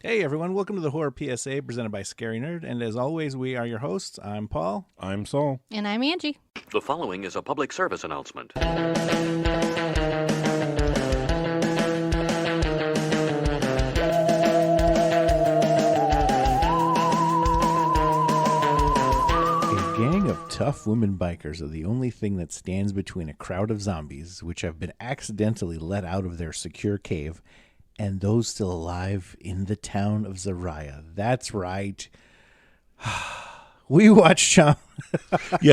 Hey everyone, welcome to the Horror PSA presented by Scary Nerd, and as always, we are your hosts. I'm Paul. I'm Saul. And I'm Angie. The following is a public service announcement. A gang of tough women bikers are the only thing that stands between a crowd of zombies, which have been accidentally let out of their secure cave, and those still alive in the town of Zariah. That's right. We watched Yeah,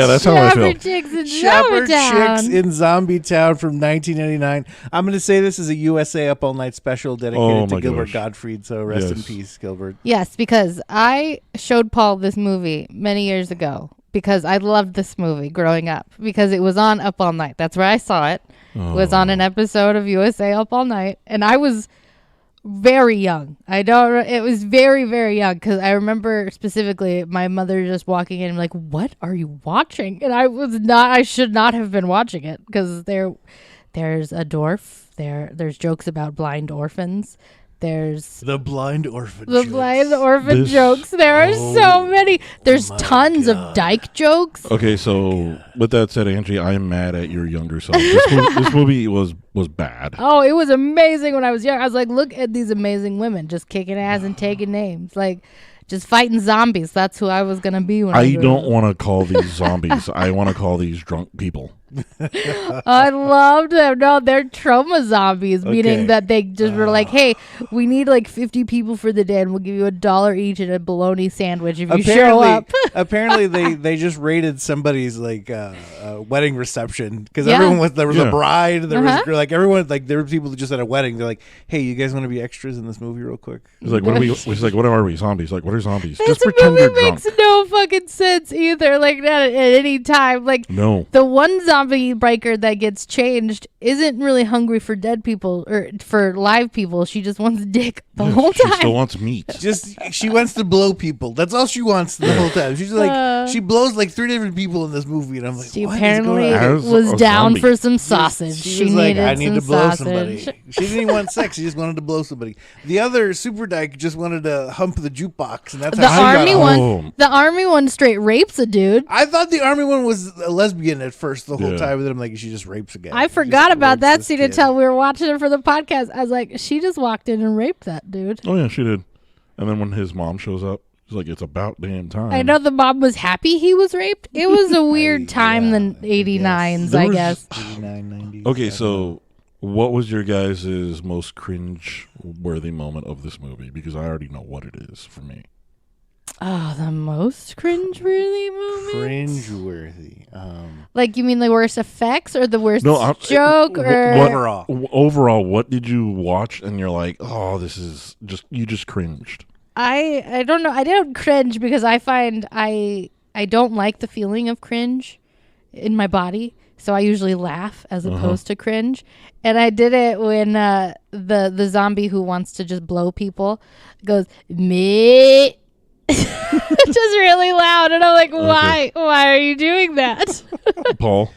that's how I feel. Chicks in Shepherd Zombietown. Chicks in Zombietown from 1999. I'm going to say this is a USA Up All Night special dedicated to my Gilbert gosh. Gottfried, so rest in Yes. peace, Gilbert. Yes, because I showed Paul this movie many years ago because I loved this movie growing up because it was on Up All Night. That's where I saw it. It was on an episode of USA Up All Night, and I was very young. It was very, very young because I remember specifically my mother just walking in and like, "What are you watching?" And I should not have been watching it because there's a dwarf, there's jokes about blind orphans. There's The blind orphan. the jokes. blind orphan This- jokes. There are so many. There's my tons God. of dyke jokes. Okay, so with that said, Angie, I'm mad at your younger self. This movie was bad. Oh, it was amazing when I was young. I was like, look at these amazing women just kicking ass and taking names. Like, just fighting zombies. That's who I was going to be when I I grew don't up. want to call these zombies. I want to call these drunk people. I loved them. No, they're trauma zombies, Okay. meaning that they just were like, hey, we need like 50 people for the day and we'll give you $1 each and a bologna sandwich if you show up. Apparently, they just raided somebody's like wedding reception because Yeah. everyone there was a Yeah. bride. There Uh-huh. was like everyone like there were people who just at a wedding. They're like, "Hey, you guys want to be extras in this movie, real quick?" He's like, what are we? He's like, what are we? Zombies? Like, what are zombies? This Just pretend movie you're drunk. makes no fucking sense either. Like, not at any time. Like, No. the one zombie biker that gets changed isn't really hungry for dead people or for live people. She just wants dick the whole She time. still wants meat. Just she wants to blow people. That's all she wants the whole time. She's like she blows like 3 different people in this movie, and I'm like, She what is apparently going on? As was a down zombie. for some sausage. She was like, needed I need some to blow sausage. somebody. She didn't even want sex. She just wanted to blow somebody. The other super dyke just wanted to hump the jukebox, and that's The how she got army off. home. the army one straight rapes a dude. I thought the army one was a lesbian at first the whole Yeah. time, and then I'm like, she just rapes a guy. I She forgot just about rapes that this scene kid. until we were watching it for the podcast. I was like, she just walked in and raped that dude. Oh yeah, she did. And then when his mom shows up, he's like, it's about damn time. I know the mom was happy he was raped. It was a weird time in the 89s, There I was- guess. 89, 90. Okay, so what was your guys' most cringe-worthy moment of this movie? Because I already know what it is for me. Oh, the most cringe-worthy moment? Cringe-worthy. Like, you mean the worst effects or the worst No, I'm- joke? Or Overall. Overall, what did you watch and you're like, oh, this is just, you just cringed? I don't know. I don't cringe because I find I don't like the feeling of cringe in my body. So I usually laugh as opposed to cringe. And I did it when the zombie who wants to just blow people goes, me. Just really loud. And I'm like, why? Why are you doing that? Paul?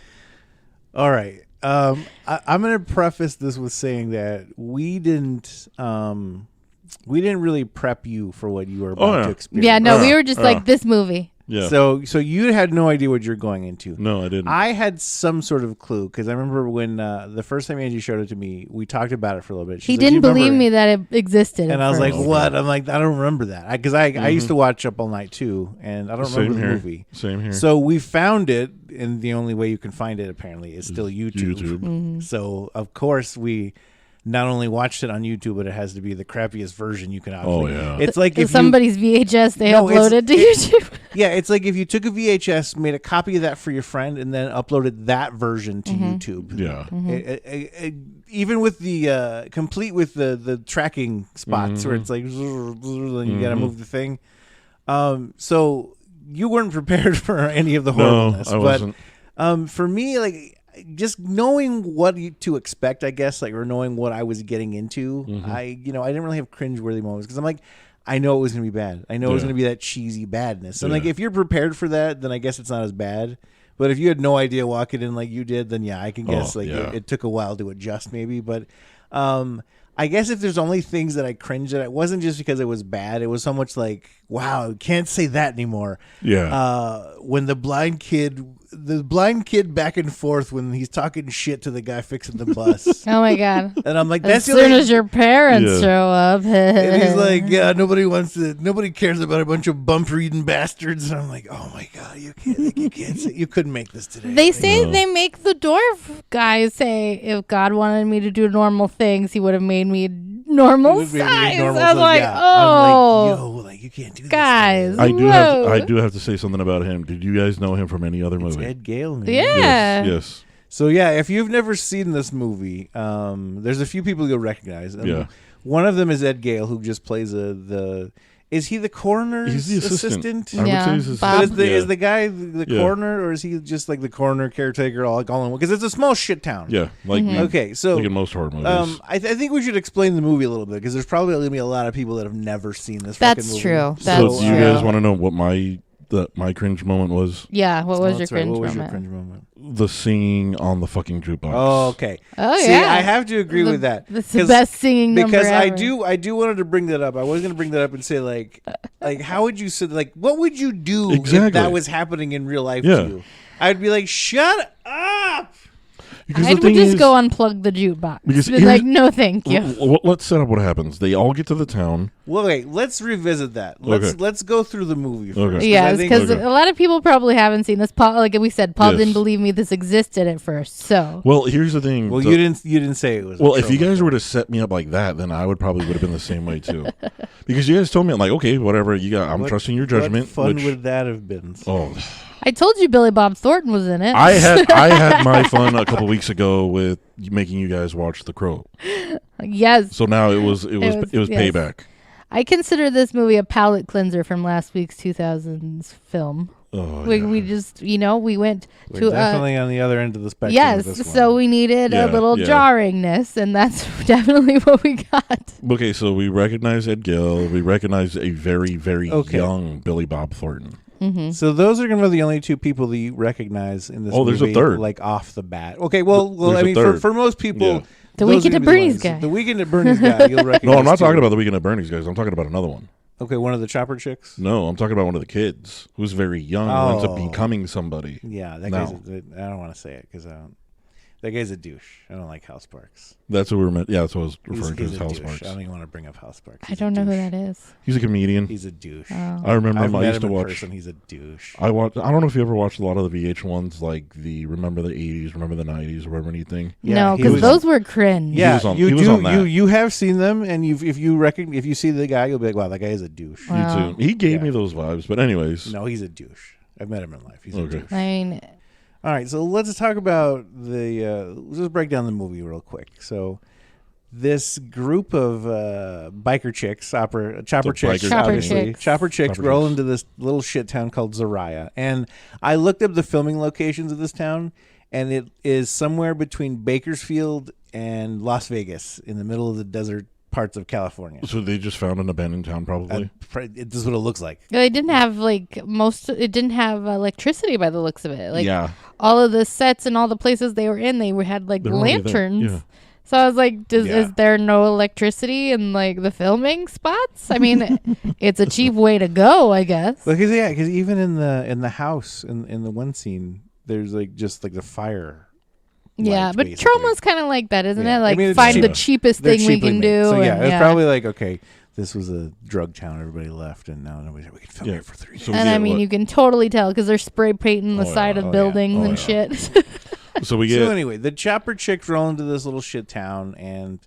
All right. I'm going to preface this with saying that we didn't really prep you for what you were about to experience. Yeah, no, we were just like, this movie. Yeah. So you had no idea what you're going into. No, I didn't. I had some sort of clue because I remember when the first time Angie showed it to me, we talked about it for a little bit. She's He like, didn't "You believe remember?" me that it existed. And at I was like, first. "What?" I'm like, "I don't remember that," because I used to watch Up All Night too, and I don't Same remember the here. movie. Same here. So we found it, and the only way you can find it apparently is still YouTube. Mm-hmm. So of course we not only watched it on YouTube, but it has to be the crappiest version you can. Oh, yeah. It's like if somebody's VHS they No, it's- uploaded to YouTube. yeah, it's like if you took a VHS, made a copy of that for your friend, and then uploaded that version to Mm-hmm. YouTube. Yeah. Even with the complete with the tracking spots where it's like, and you got to move the thing. So you weren't prepared for any of the horribleness. I wasn't. But for me, like just knowing what to expect, I guess, like or knowing what I was getting into, I didn't really have cringeworthy moments because I'm like, I know it was gonna be bad. I know it was Yeah. gonna be that cheesy badness. And like Yeah. if you're prepared for that, then I guess it's not as bad. But if you had no idea walking in like you did, then yeah, I can guess Oh, like yeah. it took a while to adjust maybe. But I guess if there's only things that I cringed at, it wasn't just because it was bad. It was so much like, wow, can't say that anymore. Yeah. When the blind kid back and forth when he's talking shit to the guy fixing the bus. Oh my god! And I'm like, As that's the soon only. as your parents show up, And he's like, yeah, nobody cares about a bunch of bump reading bastards. And I'm like, oh my god, you can't say, you couldn't make this today. They say they make the dwarf guys say, if God wanted me to do normal things, he would have made me normal size. I was like, oh, I'm like, yo, like you can't do this, guys. I Whoa. do have to say something about him. Did you guys know him from any other It's movie? Ed Gale, man. Yeah. Yes. So yeah, if you've never seen this movie, there's a few people you'll recognize. Yeah. One of them is Ed Gale, who just plays Is he the coroner's He's the assistant. I would Yeah, say he's his Bob. assistant. But is the guy the coroner, or is he just like the coroner caretaker all in one? Because it's a small shit town. Yeah, like Okay, so like in most horror movies. I think we should explain the movie a little bit because there's probably going to be a lot of people that have never seen this. That's fucking movie. true. So That's do you true. guys want to know what my cringe moment was? Yeah, what was your That's right. cringe What was moment? your cringe moment? The singing on the fucking jukebox. Oh, okay. Oh, See, yeah. I have to agree with that. That's the best singing number because I ever. do wanted to bring that up. I was going to bring that up and say like how would you say what would you do if Exactly. that was happening in real life Yeah. to you? I'd be like, shut up. Because I would just go unplug the jukebox. Because Be like, no, thank you. Let's set up what happens. They all get to the town. Well, wait, let's revisit that. Okay. Let's go through the movie first. Okay. Yes, because Okay. a lot of people probably haven't seen this. Paul, like we said, Paul Yes. didn't believe me this existed at first. So Well, here's the thing. Well, you didn't say it was. Well, a if you trauma guys film. were to set me up like that, then I would probably would have been the same way too. Because you guys told me, I'm like, okay, whatever you got. I'm What- trusting your judgment. What fun which, would that have been? oh, I told you Billy Bob Thornton was in it. I had my fun a couple weeks ago with making you guys watch The Crow. Yes, So now it was yes. payback. I consider this movie a palate cleanser from last week's 2000s film. Oh, We just, we went We're to definitely on the other end of the spectrum. yes, with this so one. we needed a Yeah, little yeah. jarringness, and that's definitely what we got. Okay, so we recognize Ed Gill. We recognize a very, very Okay. young Billy Bob Thornton. So those are going to be the only two people that you recognize in this Oh, there's a movie, third. like off the bat. Okay, well, There's I a mean, third. for most people, Yeah. The those Weekend are at gonna be the Bernie's ones. guy. The Weekend at Bernie's guy, you'll recognize. No, I'm not too. talking about the Weekend at Bernie's guys. I'm talking about another one. Okay, one of the chopper chicks. No, I'm talking about one of the kids who's very young and ends up Oh. becoming somebody. Yeah, that No. guy's. I don't want to say it because that guy's a douche. I don't like House Parks. That's what we were meant. Yeah, that's what I was He's, referring to he's as a House douche. Parks. I don't even want to bring up House Parks. I He's a don't know who douche. that is. He's a comedian. He's a douche. Oh. I remember I've him. I met used him to in watch. person. He's a douche. I don't know if you ever watched a lot of the VH ones, like the Remember the 80s, Remember the 90s, or whatever anything. Yeah, No, he because was- those were cringe. Yeah, was on- you he was do. on that. You have seen them, and if you see the guy, you'll be like, wow, that guy is a douche. Wow. You too. He gave Yeah. me those vibes. But anyways, No, he's a douche. I've met him in life. He's Okay. a douche. I mean, All right, so let's talk about let's just break down the movie real quick. So, this group of biker chicks, chopper chicks, biker obviously, chicks. chopper chicks Chopper roll chicks. into this little shit town called Zariah. And I looked up the filming locations of this town, and it is somewhere between Bakersfield and Las Vegas, in the middle of the desert parts of California. so they just found an abandoned town, probably. This is what it looks like. they didn't have it didn't have electricity by the looks of it. Like yeah. all of the sets and all the places they were in, had like They're already there. lanterns. Yeah. So I was like, Yeah. is there no electricity in like the filming spots? I mean, it's a cheap way to go, I guess. Because even in the house in the one scene, there's like just like the fire. Yeah, lights, but basically. Trauma's kind of like that, isn't Yeah. it? Like I mean, it's find the cheap. cheapest They're thing we cheaply can made. do. So yeah, and, it's probably like, okay, this was a drug town. Everybody left, and now we can film Yeah. here for 3 days. So we And get I mean, what- you can totally tell because they're spray painting the Oh, side yeah. of Oh, yeah. buildings Oh, and yeah. shit. So we get. So anyway, the chopper chicks roll into this little shit town, and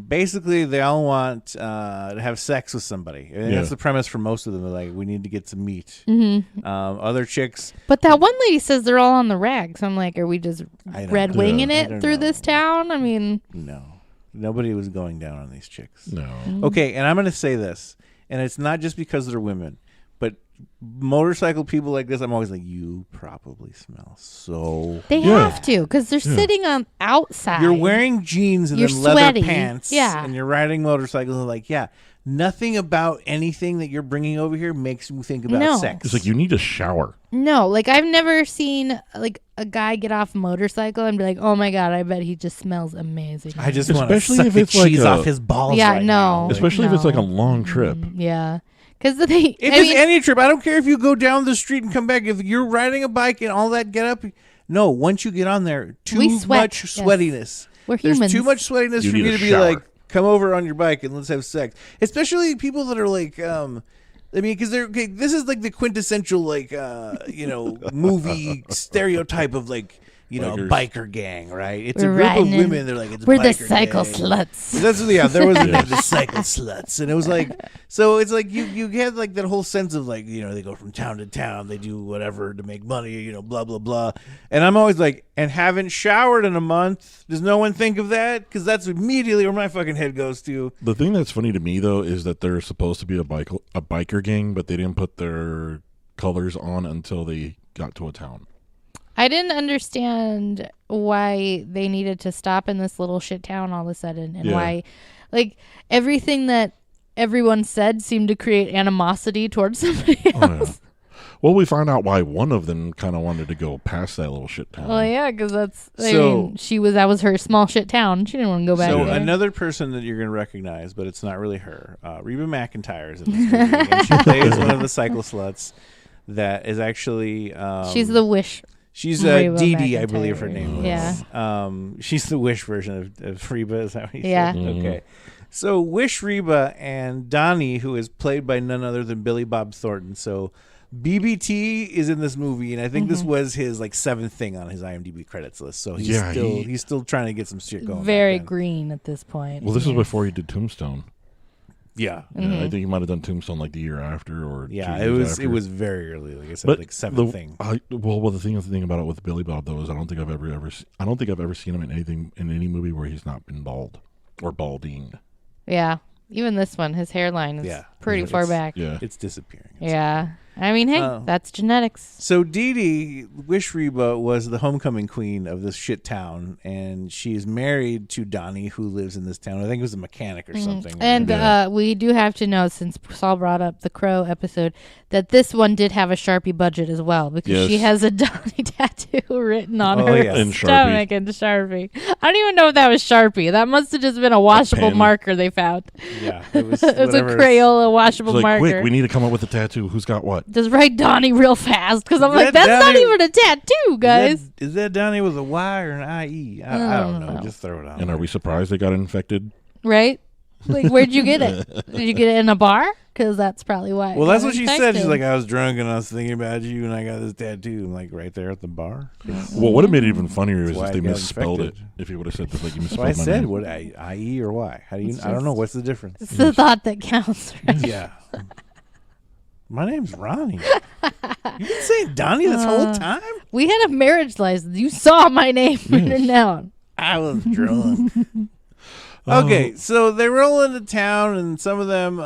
basically they all want to have sex with somebody. And Yeah. that's the premise for most of them. They're like, we need to get some meat. Mm-hmm. Other chicks, But that one lady says they're all on the rag. So I'm like, are we just I don't red know. winging I it don't through know. this town? I mean, no, nobody was going down on these chicks. No. Okay, and I'm going to say this, and it's not just because they're women, but motorcycle people like this, I'm always like, you probably smell so. they Yeah. have to because they're sitting on outside. You're wearing jeans and You're then leather sweaty. pants, Yeah. and you're riding motorcycles. And like, yeah, nothing about anything that you're bringing over here makes me think about sex. It's like you need a shower. No, like I've never seen like a guy get off a motorcycle and be like, "Oh my god, I bet he just smells amazing." I just want to Especially suck if the it's like cheese a- off his balls. Yeah, right no. now. Like, Especially if it's like a No. long trip. Yeah, because the thing. if I it's mean, any trip, I don't care if you go down the street and come back. If you're riding a bike and all that, get up. No, once you get on there, too We sweat, much yes. sweatiness. we're There's humans. too much sweatiness You for need me a to be shower. like, come over on your bike and let's have sex. Especially people that are like, I mean, because they're okay, this is like the quintessential like, movie stereotype of like, Bikers. biker gang, right? It's We're a group of riding in- women. They're like, it's We're the biker cycle gang. sluts. That's there was a name, the cycle sluts, and it was like, so it's like you had like that whole sense of like, they go from town to town, they do whatever to make money, blah blah blah, and I'm always like, and haven't showered in a month. Does no one think of that? Because that's immediately where my fucking head goes to. The thing that's funny to me though is that they're supposed to be a biker gang, but they didn't put their colors on until they got to a town. I didn't understand why they needed to stop in this little shit town all of a sudden, and Yeah. why, like, everything that everyone said seemed to create animosity towards somebody else. Oh, yeah. Well, we found out why one of them kind of wanted to go past that little shit town. Well, yeah, because that's. I So- mean, that was her small shit town. She didn't want to go back So there. another person that you're going to recognize, but it's not really her, Reba McEntire is in this movie, and she plays one of the cycle sluts that is actually. She's the wish. She's Reba Dee Dee, I believe her McEntire. name Yeah. was. She's the Wish version of Reba, is that what you Yeah. said? Mhm. Okay. So Wish Reba and Donnie, who is played by none other than Billy Bob Thornton. So BBT is in this movie, and I think this was his like 7th thing on his IMDb credits list. So he's Yeah, he's still trying to get some shit going. Very back then. green at this point. Well, this was Yes. before he did Tombstone. Yeah. Yeah, I think he might have done Tombstone like the year after, or Yeah, 2 it years was after. it was very early, like I said, But like 7th the thing. the thing about it with Billy Bob though is I don't think I've ever seen him in any movie where he's not been bald or balding. Yeah. Even this one, his hairline is Yeah. pretty far back. Yeah, It's disappearing. Yeah. I mean, hey, Oh. that's genetics. So Dee Dee, Wish Reba, was the homecoming queen of this shit town, and she is married to Donnie, who lives in this town. I think it was a mechanic or something. And Yeah. we do have to know, since Saul brought up the Crow episode, that this one did have a Sharpie budget as well, because she Yes. has a Donnie tattoo written on Oh, her yes. In stomach in Sharpie. I don't even know if that was Sharpie. That must have just been a washable pen. marker they found. yeah, it was, It was a whatever. Crayola washable it's like marker. quick, we need to come up with a tattoo. Who's got what? Just write Donnie real fast, because I'm Is like, that that's not Donnie- even a tattoo, guys. Is that Donnie with a Y or an IE? I don't know. Just throw it on. And are we surprised they got infected? Right? Like, where'd you get it? Did you get it in a bar? Because that's probably why. it Well, that's got what she said. She's infected. like, I was drunk and I was thinking about you, and I got this tattoo. I'm like, right there at the bar. Well, what would have made it even funnier is why if I they got misspelled infected. it. If he would have said that, like you That's misspelled what I my said. name. What IE or Y? How do you? It's I don't know. just- What's the difference? It's the thought that counts, right? Yeah. My name's Ronnie. You've been saying Donnie this whole time? We had a marriage license. You saw my name written down. I was drunk. Oh. Okay, so they roll into town, and some of them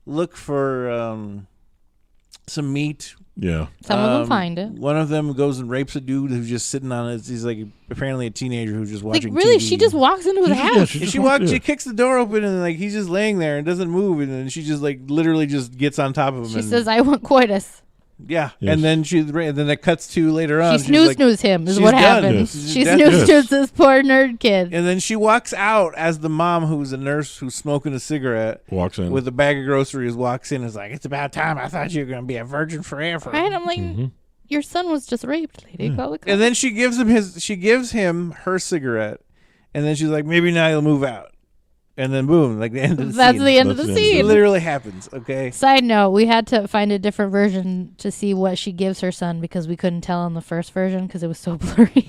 look for some meat. Yeah, Some of them find it. One of them goes and rapes a dude who's just sitting on it. He's like apparently a teenager who's just Like, watching really? TV. She just walks into his Yeah, house. she And just she walked- walks. yeah. She kicks the door open, and like he's just laying there and doesn't move, and then she just like literally just gets on top of him. She and, says, I want coitus. "Yeah," Yes. and then that cuts to later on. She she's snooze like- snooze him is she's what done. happens. Yes. She She's snooze done. snooze this poor nerd kid. And then she walks out as the mom, who's a nurse who's smoking a cigarette walks in. with a bag of groceries, walks in and is like, "It's about time. I thought you were going to be a virgin forever." Right? I'm like, your son was just raped, lady. Call the cops. And then she gives him her cigarette, and then she's like, "Maybe now you'll move out." And then boom, like the end of the That's scene. the end of That's the the end of It scene. literally happens. Okay. Side note, we had to find a different version to see what she gives her son because we couldn't tell in the first version because it was so blurry.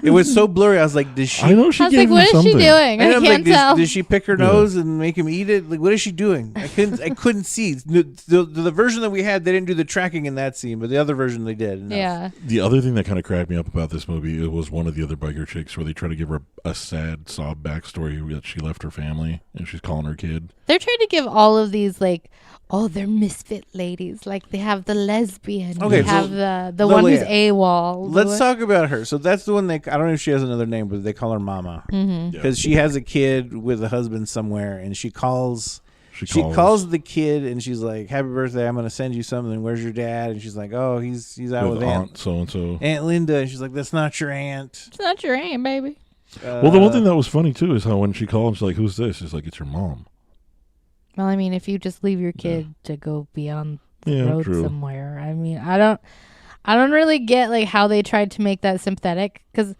It was so blurry. I was like, "Does she?" I know she I was gave like, what him is something. she doing? I know, I'm can't like, tell. Did she pick her nose and make him eat it? Like, what is she doing? I couldn't see. The version that we had, they didn't do the tracking in that scene, but the other version they did. enough. Yeah. The other thing that kind of cracked me up about this movie it was one of the other biker chicks where they try to give her a sad sob backstory that she left her family and she's calling her kid. They're trying to give all of these like, oh, they're misfit ladies. Like they have the lesbian. Okay, they so have the one who's Lilia, AWOL. Let's talk about her. So that's the one I don't know if she has another name, but they call her Mama Mm-hmm. because she has a kid with a husband somewhere, and she calls. She She calls the kid and she's like, "Happy birthday! I'm gonna send you something. Where's your dad?" And she's like, "Oh, he's out with Aunt so and so. Aunt Linda." And she's like, "That's not your aunt." It's not your aunt, baby. Well, the one thing that was funny too is how when she called, she's like, "Who's this?" She's like, "It's your mom." Well, I mean, if you just leave your kid to go be on the road true. somewhere, I mean, I don't really get like how they tried to make that sympathetic because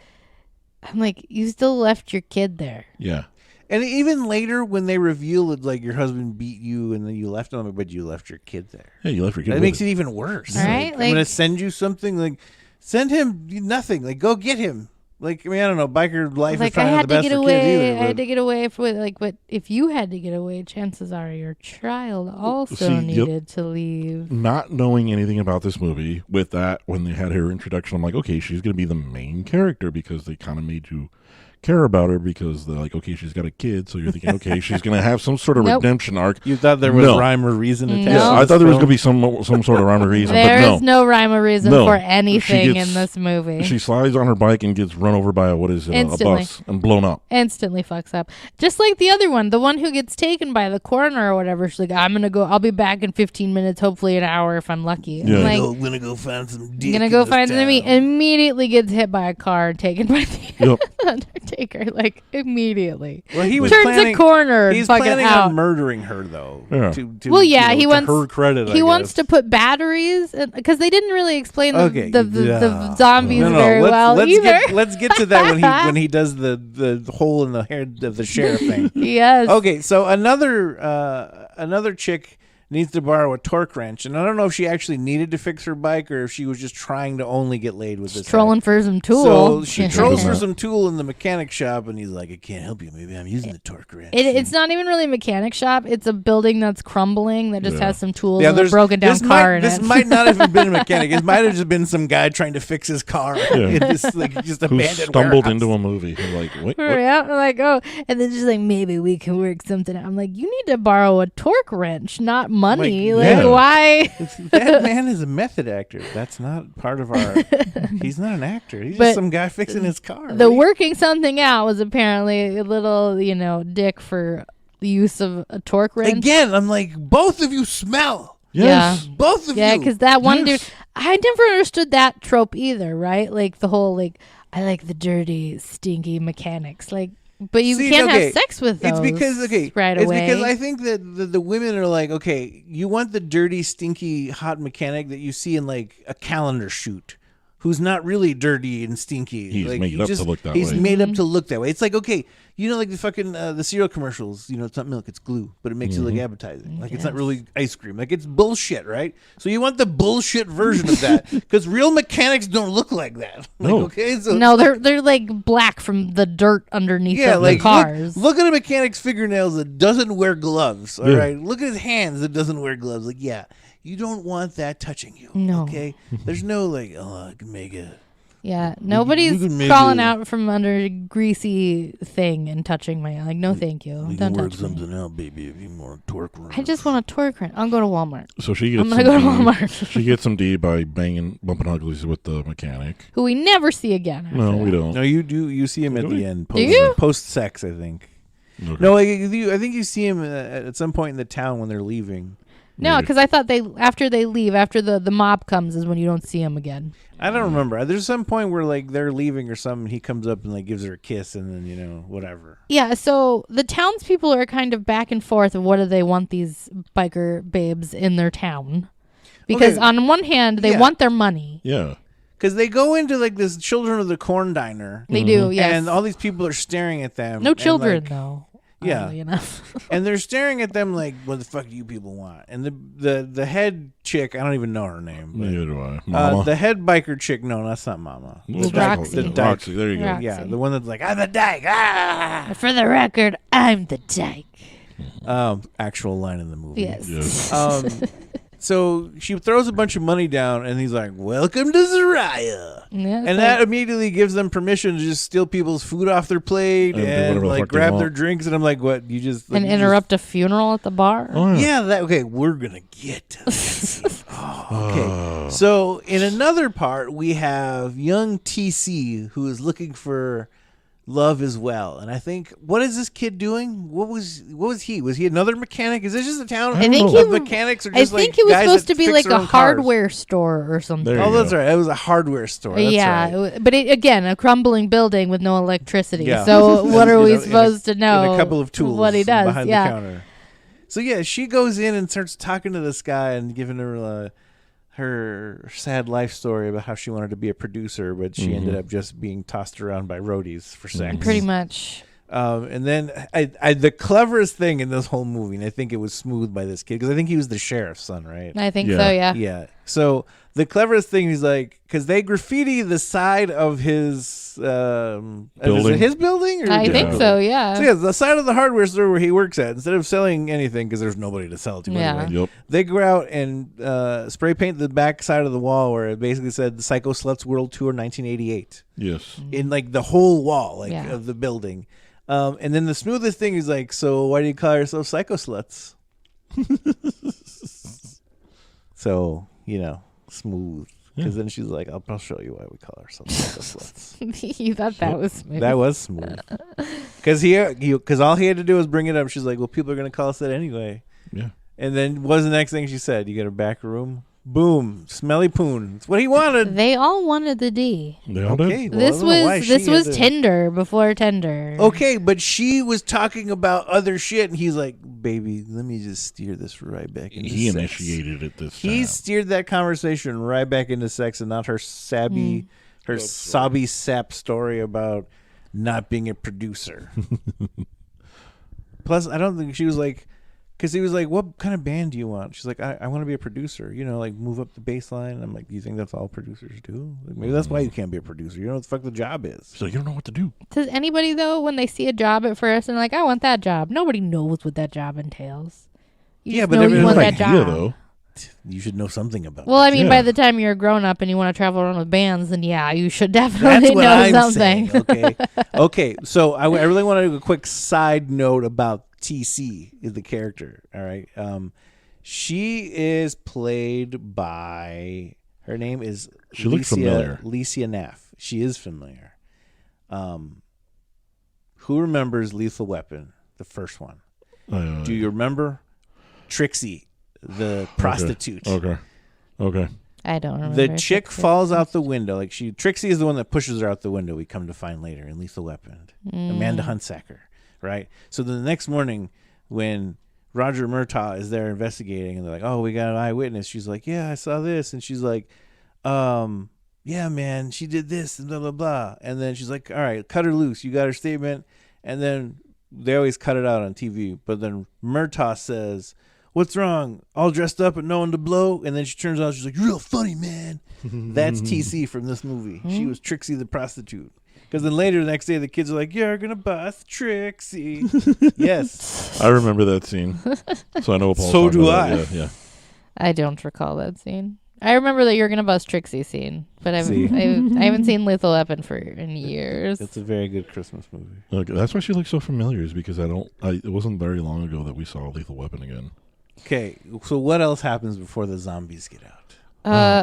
I'm like, you still left your kid there. Yeah. And even later, when they reveal it, like your husband beat you and then you left him, but you left your kid there. Yeah, you left your kid. That with makes it. it even worse. Right? I'm Like- gonna send you something. Like, send him nothing. Like, go get him. Like, I mean, I don't know. Biker life is Like I probably not had the to best get for away. kids either. I had but- to get away from like, but if you had to get away, chances are your child also See, needed to leave. Not knowing anything about this movie, with that, when they had her introduction, I'm like, okay, she's going to be the main character because they kind of made you care about her because they're like, okay, she's got a kid, so you're thinking, okay, she's going to have some sort of Nope. redemption arc. You thought there was No. rhyme or reason attached. No. Yeah, to I this thought there was film? going to be some sort of rhyme or reason, There but is no rhyme or reason No. for She anything gets- in this movie. She slides on her bike and gets run over by a Instantly. bus and blown up. Instantly fucks up. Just like the other one, the one who gets taken by the coroner or whatever. She's like, I'll be back in 15 minutes, hopefully an hour if I'm lucky. Yeah. I'm like, I'm gonna go find some dick. I'm gonna in go this find some town. meat. Immediately gets hit by a car and taken by the Yep. Undertaker. Like, immediately. Well, he was Turns planning, a corner and He's fucking planning out. on murdering her, though. Yeah. Well, yeah, to he wants her credit. He wants to put batteries because they didn't really explain Okay, the zombies very let's, well let's either. let's get to that when he does the hole in the head of the sheriff thing. Yes. Okay, so another chick needs to borrow a torque wrench, and I don't know if she actually needed to fix her bike or if she was just trying to only get laid with this. Trolling guy. for some tool. So she trolls for Yeah. some tool in the mechanic shop, and he's like, "I can't help you. Maybe I'm using the torque wrench." It's not even really a mechanic shop. It's a building that's crumbling that just Yeah. has some tools Yeah, and a there's broken down car in This it. might not have been a mechanic. It might have just been some guy trying to fix his car. Yeah. Just Who abandoned stumbled warehouse. into a movie. I'm like, what? Yeah, I'm like, oh, and then just like maybe we can work something out. I'm like, you need to borrow a torque wrench, not money. Like, Like, yeah. why? That man is a method actor. That's not part of our. He's not an actor. He's But just some guy fixing his car. The What working something out was apparently a little, dick for the use of a torque do you- wrench. Again, I'm like, both of you smell. Yes. Both of Yeah, you. because that one Yes. dude, I never understood that trope either, right? Like the whole I like the dirty, stinky mechanics. Like, but you See, can't okay, have sex with those. It's because right it's away. because I think that the women are like, okay, you want the dirty, stinky, hot mechanic that you see in like a calendar shoot, who's not really dirty and stinky. He's like, made he up to look that He's way. made up Mm-hmm. to look that way. It's like, okay, like the fucking the cereal commercials. It's not milk, it's glue, but it makes it look appetizing. Like it's not Yes. really ice cream. Like it's bullshit, right? So you want the bullshit version of that because real mechanics don't look like that. Like, No. okay, so no, they're like black from the dirt underneath yeah, of like the cars. Look at a mechanic's fingernails that doesn't wear gloves. All Yeah. right, look at his hands that doesn't wear gloves. Like, yeah, you don't want that touching you. No. Okay, there's no like, oh, I can make a. Yeah, nobody's can make crawling a- out from under a greasy thing and touching my. Like, no, thank you. We Don't can work touch me. something out, baby. If you more torque wrench. I just want a torque wrench. I'll go to Walmart. So she gets I'm gonna go to some D. Walmart. She gets some D by bumping uglies with the mechanic. Who we never see again. after No, we that. don't. No, you do. You see him at Do the we? end. Do you? Post sex, I think. Okay. No, I think you see him at some point in the town when they're leaving. No, Maybe. because I thought after they leave, after the mob comes, is when you don't see him again. I don't remember. There's some point where like they're leaving or something. He comes up and like gives her a kiss, and then whatever. Yeah, so the townspeople are kind of back and forth of what do they want these biker babes in their town. Because Okay. on one hand, they Yeah. want their money. Yeah. Because they go into like this Children of the Corn diner. They do, yes. And all these people are staring at them. No and, children, like, though. yeah. oddly enough. And they're staring at them like, what the fuck do you people want? And the head chick, I don't even know her name. But, Neither do I. Mama. the head biker chick, no, that's not Mama. What's Roxy. that called? The dyke. Roxy. There you go. Roxy. Yeah, the one that's like, I'm the dyke. Ah! For the record, I'm the dyke. Actual line in the movie. Yes. Yes. So she throws a bunch of money down, and he's like, welcome to Zariah. Yeah, And that immediately gives them permission to just steal people's food off their plate And do and whatever the like fuck they grab their want. drinks. And I'm like, what? You just like, and you just- interrupt a funeral at the bar. Oh, yeah. Yeah, that okay. We're gonna get to that scene. Oh, okay. So in another part, we have young TC who is looking for love as well. And I think, what is this kid doing? What was he? Was he another mechanic? Is this just a town I think of mechanics? Or just I think like it was guys supposed that to be fix like their a own cars? hardware store or something. There Oh, you that's go. right. It was a hardware store. That's right. But again, a crumbling building with no electricity. Yeah. So what are we In a- supposed to know? And a couple of tools what he does. behind Yeah. the counter. So yeah, she goes in and starts talking to this guy and giving her her sad life story about how she wanted to be a producer, but she ended up just being tossed around by roadies for sex. Pretty much. And then the cleverest thing in this whole movie, and I think it was smooth by this kid, because I think he was the sheriff's son, right? I think Yeah. so. Yeah. Yeah. So the cleverest thing is like, because they graffiti the side of his is Building. it his building? Or I his think building? so. Yeah. So yeah, the side of the hardware store where he works at, instead of selling anything because there's nobody to sell to Yeah. anyway, Yep. they go out and spray paint the back side of the wall where it basically said the Psycho Sluts World Tour 1988 Yes. in like the whole wall Yeah. of the building. And then the smoothest thing is like, so why do you call yourself Psycho Sluts? So, smooth. Because then she's like, I'll show you why we call ourselves Psycho Sluts. You thought that was smooth. That was smooth. Because all he had to do was bring it up. She's like, well, people are going to call us that anyway. Yeah. And then what was the next thing she said? You get her back room? Boom. Smelly poon. It's what he wanted. They all wanted the D. They all Okay. did. Well, I This don't know why was she had to- Tinder before Tinder. Okay, but she was talking about other shit, and he's like, baby, let me just steer this right back into He sex. initiated it this He time. steered that conversation right back into sex and not her sobby sap story about not being a producer. Plus, I don't think she was like, because he was like, what kind of band do you want? She's like, I want to be a producer, like move up the bass line. I'm like, do you think that's all producers do? Like, maybe that's why you can't be a producer. You know what the fuck the job is. So you don't know what to do. Does anybody though, when they see a job at first and like, I want that job? Nobody knows what that job entails. You Yeah, just but know every- you want There's that idea, job. though. You should know something about Well, it. I mean, Yeah. by the time you're a grown up and you want to travel around with bands, then yeah, you should That's definitely what know I'm something. saying. Okay. Okay. So I really want to do a quick side note about TC, is the character. All right. She is played by, her name is She looks familiar. Licia Neff. She is familiar. Who remembers Lethal Weapon, the first one? Do you remember Trixie, the prostitute? Okay. I don't remember. The chick falls out the window. Trixie is the one that pushes her out the window. We come to find later in Lethal Weapon. Amanda Hunsaker, right? So the next morning, when Roger Murtaugh is there investigating, and they're like, "Oh, we got an eyewitness." She's like, "Yeah, I saw this," and she's like, "Yeah, man, she did this and blah blah blah." And then she's like, "All right, cut her loose. You got her statement." And then they always cut it out on TV. But then Murtaugh says, "What's wrong? All dressed up and no one to blow?" And then she turns out, she's like, "You're real funny, man." That's TC from this movie. She was Trixie the prostitute. Because then later the next day, the kids are like, "You're going to bust Trixie." Yes. I remember that scene. So I know what Paul's So talking do about. I. Yeah. I don't recall that scene. I remember that you're gonna bust Trixie scene, but I See. haven't seen Lethal Weapon in years. It's a very good Christmas movie. Okay, that's why she looks so familiar, is because it wasn't very long ago that we saw Lethal Weapon again. Okay, so what else happens before the zombies get out?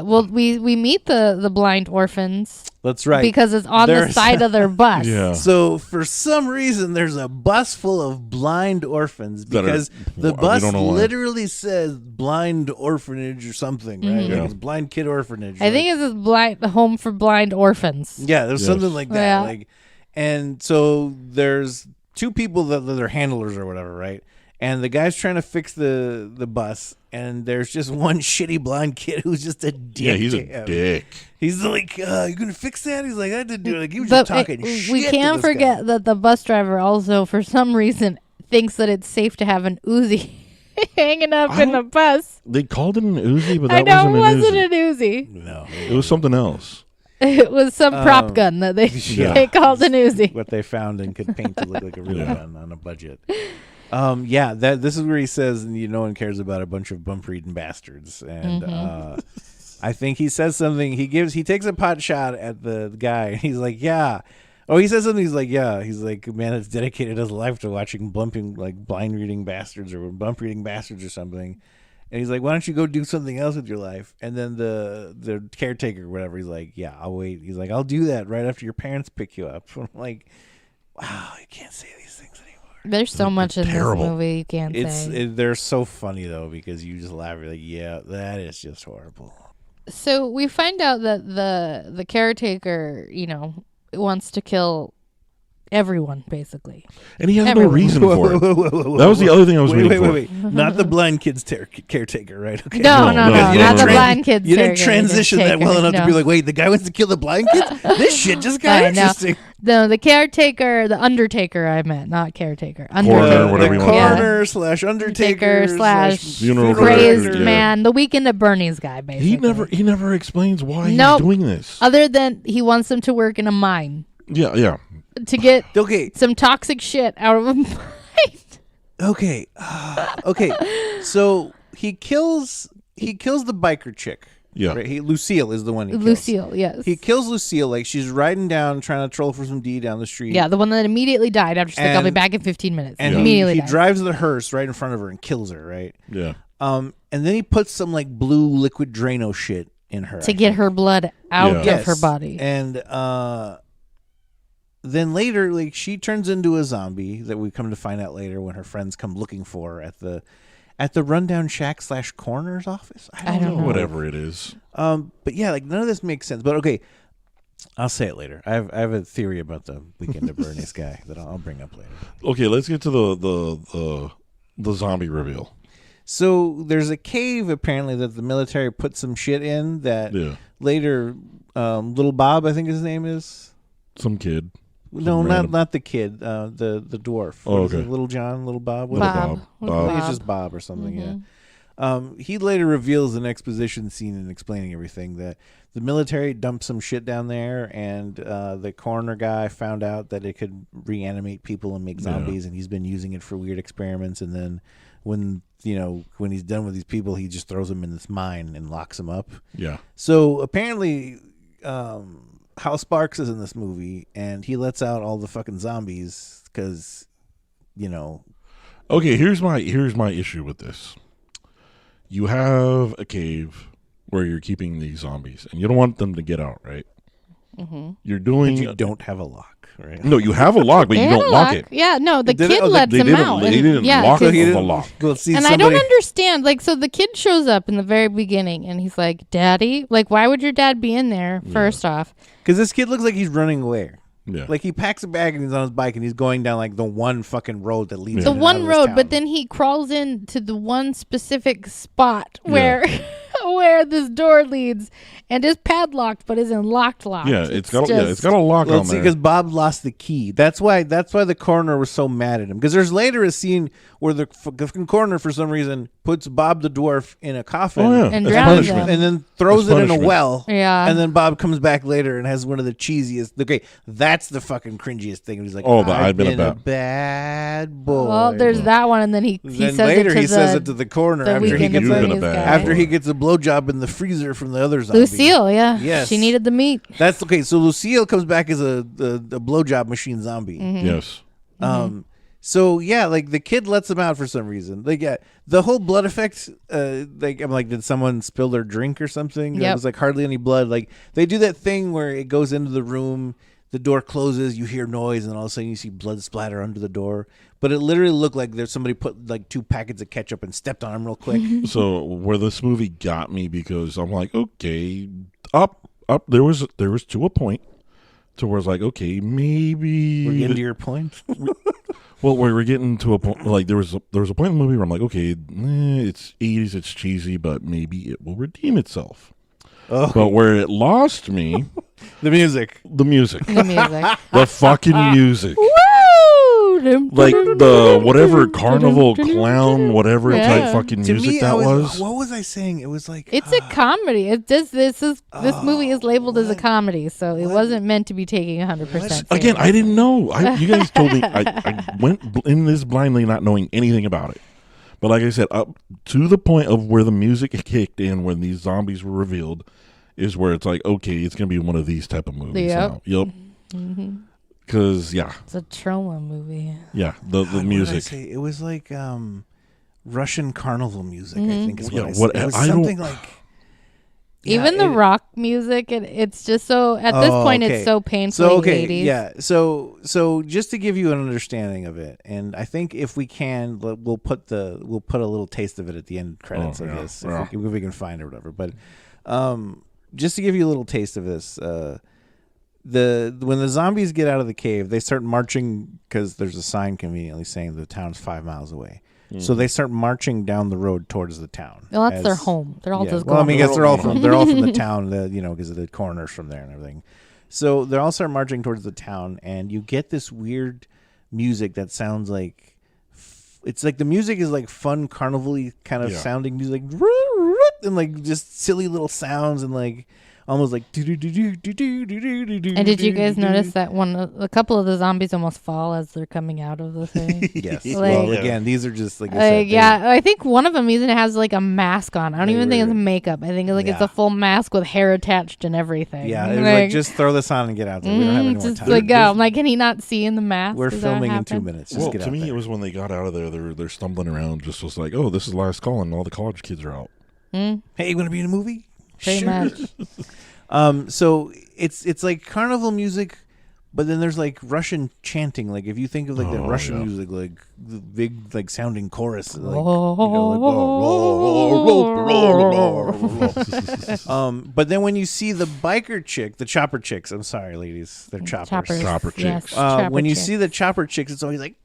Well, we meet the blind orphans That's right. because it's on the There's- side of their bus. Yeah. So for some reason, there's a bus full of blind orphans That are- because the we bus don't know why. literally says blind orphanage or something, right? Yeah. Like it's blind kid orphanage. I think it's a home for blind orphans. yeah, there's Yes. something like that. Yeah. Like, and so there's two people that are handlers or whatever, right? And the guy's trying to fix the bus, and there's just one shitty blind kid who's just a dick. Yeah, he's to a him. dick. He's like, "You gonna fix that?" He's like, "I didn't do it." Like he was But just talking shit. we to can't this forget guy. that the bus driver also, for some reason, thinks that it's safe to have an Uzi hanging up in the bus. They called it an Uzi, but I that know it wasn't wasn't an Uzi. an Uzi. No. It was something else. It was some prop gun that they, yeah. they called an Uzi. What they found and could paint to look like a real Yeah. gun on a budget. This is where he says, and no one cares about a bunch of bump-reading bastards. And I think he says something. He takes a pot shot at the guy. And he's like, "Yeah." Oh, he says something. He's like, "Yeah." He's like, "Man, it's dedicated his life to watching blind reading bastards or bump reading bastards or something." And he's like, "Why don't you go do something else with your life?" And then the caretaker or whatever, he's like, "Yeah, I'll wait." He's like, "I'll do that right after your parents pick you up." I'm like, wow, you can't say these things anymore. There's so much in terrible. this movie you can't say. They're so funny though because you just laugh. You're like, yeah, that is just horrible. So we find out that the caretaker, wants to kill everyone basically. And he has no Everyone. reason for it. That was the other thing I was waiting for. Wait. Not the blind kid's caretaker, right? Okay. No, No, not no, the no. blind kids. You didn't transition that well enough to be like, wait, the guy wants to kill the blind kids? This shit just got interesting. No, the caretaker, the undertaker. I meant not caretaker. Coroner, Undertaker. whatever you The want to call coroner slash undertaker slash funeral crazed director, yeah. man, the Weekend at Bernie's guy, basically. He never explains why Nope. he's doing this. Other than he wants them to work in a mine Yeah. to get Okay. some toxic shit out of a mine. Okay. So he kills the biker chick. Yeah. Right? Lucille is the one he kills. Lucille, yes. He kills Lucille like she's riding down trying to troll for some D down the street. Yeah, the one that immediately died after she's like, I'll be And- back in 15 minutes. And Immediately he died. drives the hearse right in front of her and kills her, right? Yeah. And then he puts some like blue liquid Drano shit in her. to get her blood out Yeah. of her body. And then later, like she turns into a zombie that we come to find out later when her friends come looking for her at the rundown shack / coroner's office. I don't know. Whatever it is. But yeah, like none of this makes sense. But okay, I'll say it later. I have a theory about the Weekend at Bernie's guy that I'll bring up later. Okay, let's get to the zombie reveal. So there's a cave apparently that the military put some shit in that later little Bob, I think his name is. Some kid. No, random- not the kid, the dwarf. Oh, What is okay. it, Little John, Little Bob. What Little is it? Bob. Bob. With I think Bob. it's just Bob or something. Mhm. Yeah. He later reveals an exposition scene and explaining everything that the military dumped some shit down there, and the coroner guy found out that it could reanimate people and make zombies, and he's been using it for weird experiments. And then when he's done with these people, he just throws them in this mine and locks them up. Yeah. So apparently, Hal Sparks is in this movie, and he lets out all the fucking zombies because, Okay, here's my issue with this. You have a cave where you're keeping these zombies, and you don't want them to get out, right? Mm-hmm. You're doing. you don't have a lock, right? No, you have a lock, but They you had don't a lock it. Yeah, no, the Did it? kid Oh, lets They him didn't. out. They and- didn't yeah, lock 'cause- the lock. Well, see, And I don't understand. Like, so the kid shows up in the very beginning, and he's like, "Daddy, like, why would your dad be in there?" First off, because this kid looks like he's running away. Yeah. Like he packs a bag and he's on his bike and he's going down like the one fucking road that leads Yeah. in the and out one of this road, town. but then he crawls into the one specific spot where where this door leads, and is padlocked but isn't locked. Yeah, it's got a lock Well, on see, there. because Bob lost the key. That's why the coroner was so mad at him. Because there's later a scene where the fucking coroner, for some reason, puts Bob the dwarf in a coffin. Oh yeah, And that's drowns punishment. him. And then throws That's it in a punishment. well. Yeah. And then Bob comes back later and has one of the cheesiest. Okay, that's the fucking cringiest thing. He's like, Oh, the I've been a bad- bad boy. Well, there's that one, and then he Then says later it to he the, says it to the coroner the after he Weekend gets at You've been a Bernie's bad guy. after he gets a blowjob in the freezer from the other zombie. Lucille, yeah, Yes. she needed the meat. That's okay. So Lucille comes back as a blowjob machine zombie. Mm-hmm. Yes. So yeah, like the kid lets him out for some reason. Like the whole blood effect. Like I'm like, did someone spill their drink or something? There Yep. was like hardly any blood. Like they do that thing where it goes into the room, the door closes, you hear noise, and all of a sudden you see blood splatter under the door. But it literally looked like there's somebody put like 2 packets of ketchup and stepped on him real quick. So where this movie got me, because I'm like, okay, up. There was to a point to where it's like, okay, maybe We're getting to your point. Well, we're getting to a point, like there was a point in the movie where I'm like, okay, it's 80s, it's cheesy, but maybe it will redeem itself. Oh, But where it lost me, the music. the music, The music. the fucking music, Woo! like the whatever carnival clown, whatever Yeah. type fucking To music me, that was. What was I saying? It was like It's a comedy. This movie is labeled as a comedy, so it wasn't meant to be taken 100%. Again, I didn't know. You guys told me. I went in this blindly, not knowing anything about it. But like I said, up to the point of where the music kicked in when these zombies were revealed, is where it's like, okay, it's gonna be one of these type of movies. Yep. Now. Yep. Because It's a trauma movie. the God, what did I music. say? It was like Russian carnival music. I think is what Yeah, I what- said. It was I don't- something like Even the rock music, it's just so at this point it's so painfully 80s. Yeah. So just to give you an understanding of it, and I think if we can, we'll put a little taste of it at the end credits of this, if we can find it or whatever. But just to give you a little taste of this, when the zombies get out of the cave, they start marching because there's a sign conveniently saying the town's 5 miles away. So they start marching down the road towards the town. Well, that's their home. They're all just going. Well, I mean, I guess they're all from the town, because of the corners from there and everything. So they all start marching towards the town, and you get this weird music that sounds like it's like the music is like fun carnival-y kind of sounding music, and like just silly little sounds and like. Almost like And did you guys notice that a couple of the zombies almost fall as they're coming out of the thing? Yes. Well, again, these are just like I think one of them even has like a mask on. I don't even think it's makeup. I think it's a full mask with hair attached and everything. Yeah, it was like just throw this on and get out there. We don't have any more time. I'm like, can he not see in the mask? We're filming in 2 minutes. Well, to me, it was when they got out of there. They're stumbling around. Just was like, oh, this is last call, and all the college kids are out. Hey, you want to be in a movie? Pretty much. So it's like carnival music, but then there's like Russian chanting. Like if you think of like the Russian music, like the big like sounding chorus, like, but then when you see the biker chick, the chopper chicks. I'm sorry, ladies, they're choppers. Chopper chicks. Yes, when you see the chopper chicks, it's always like.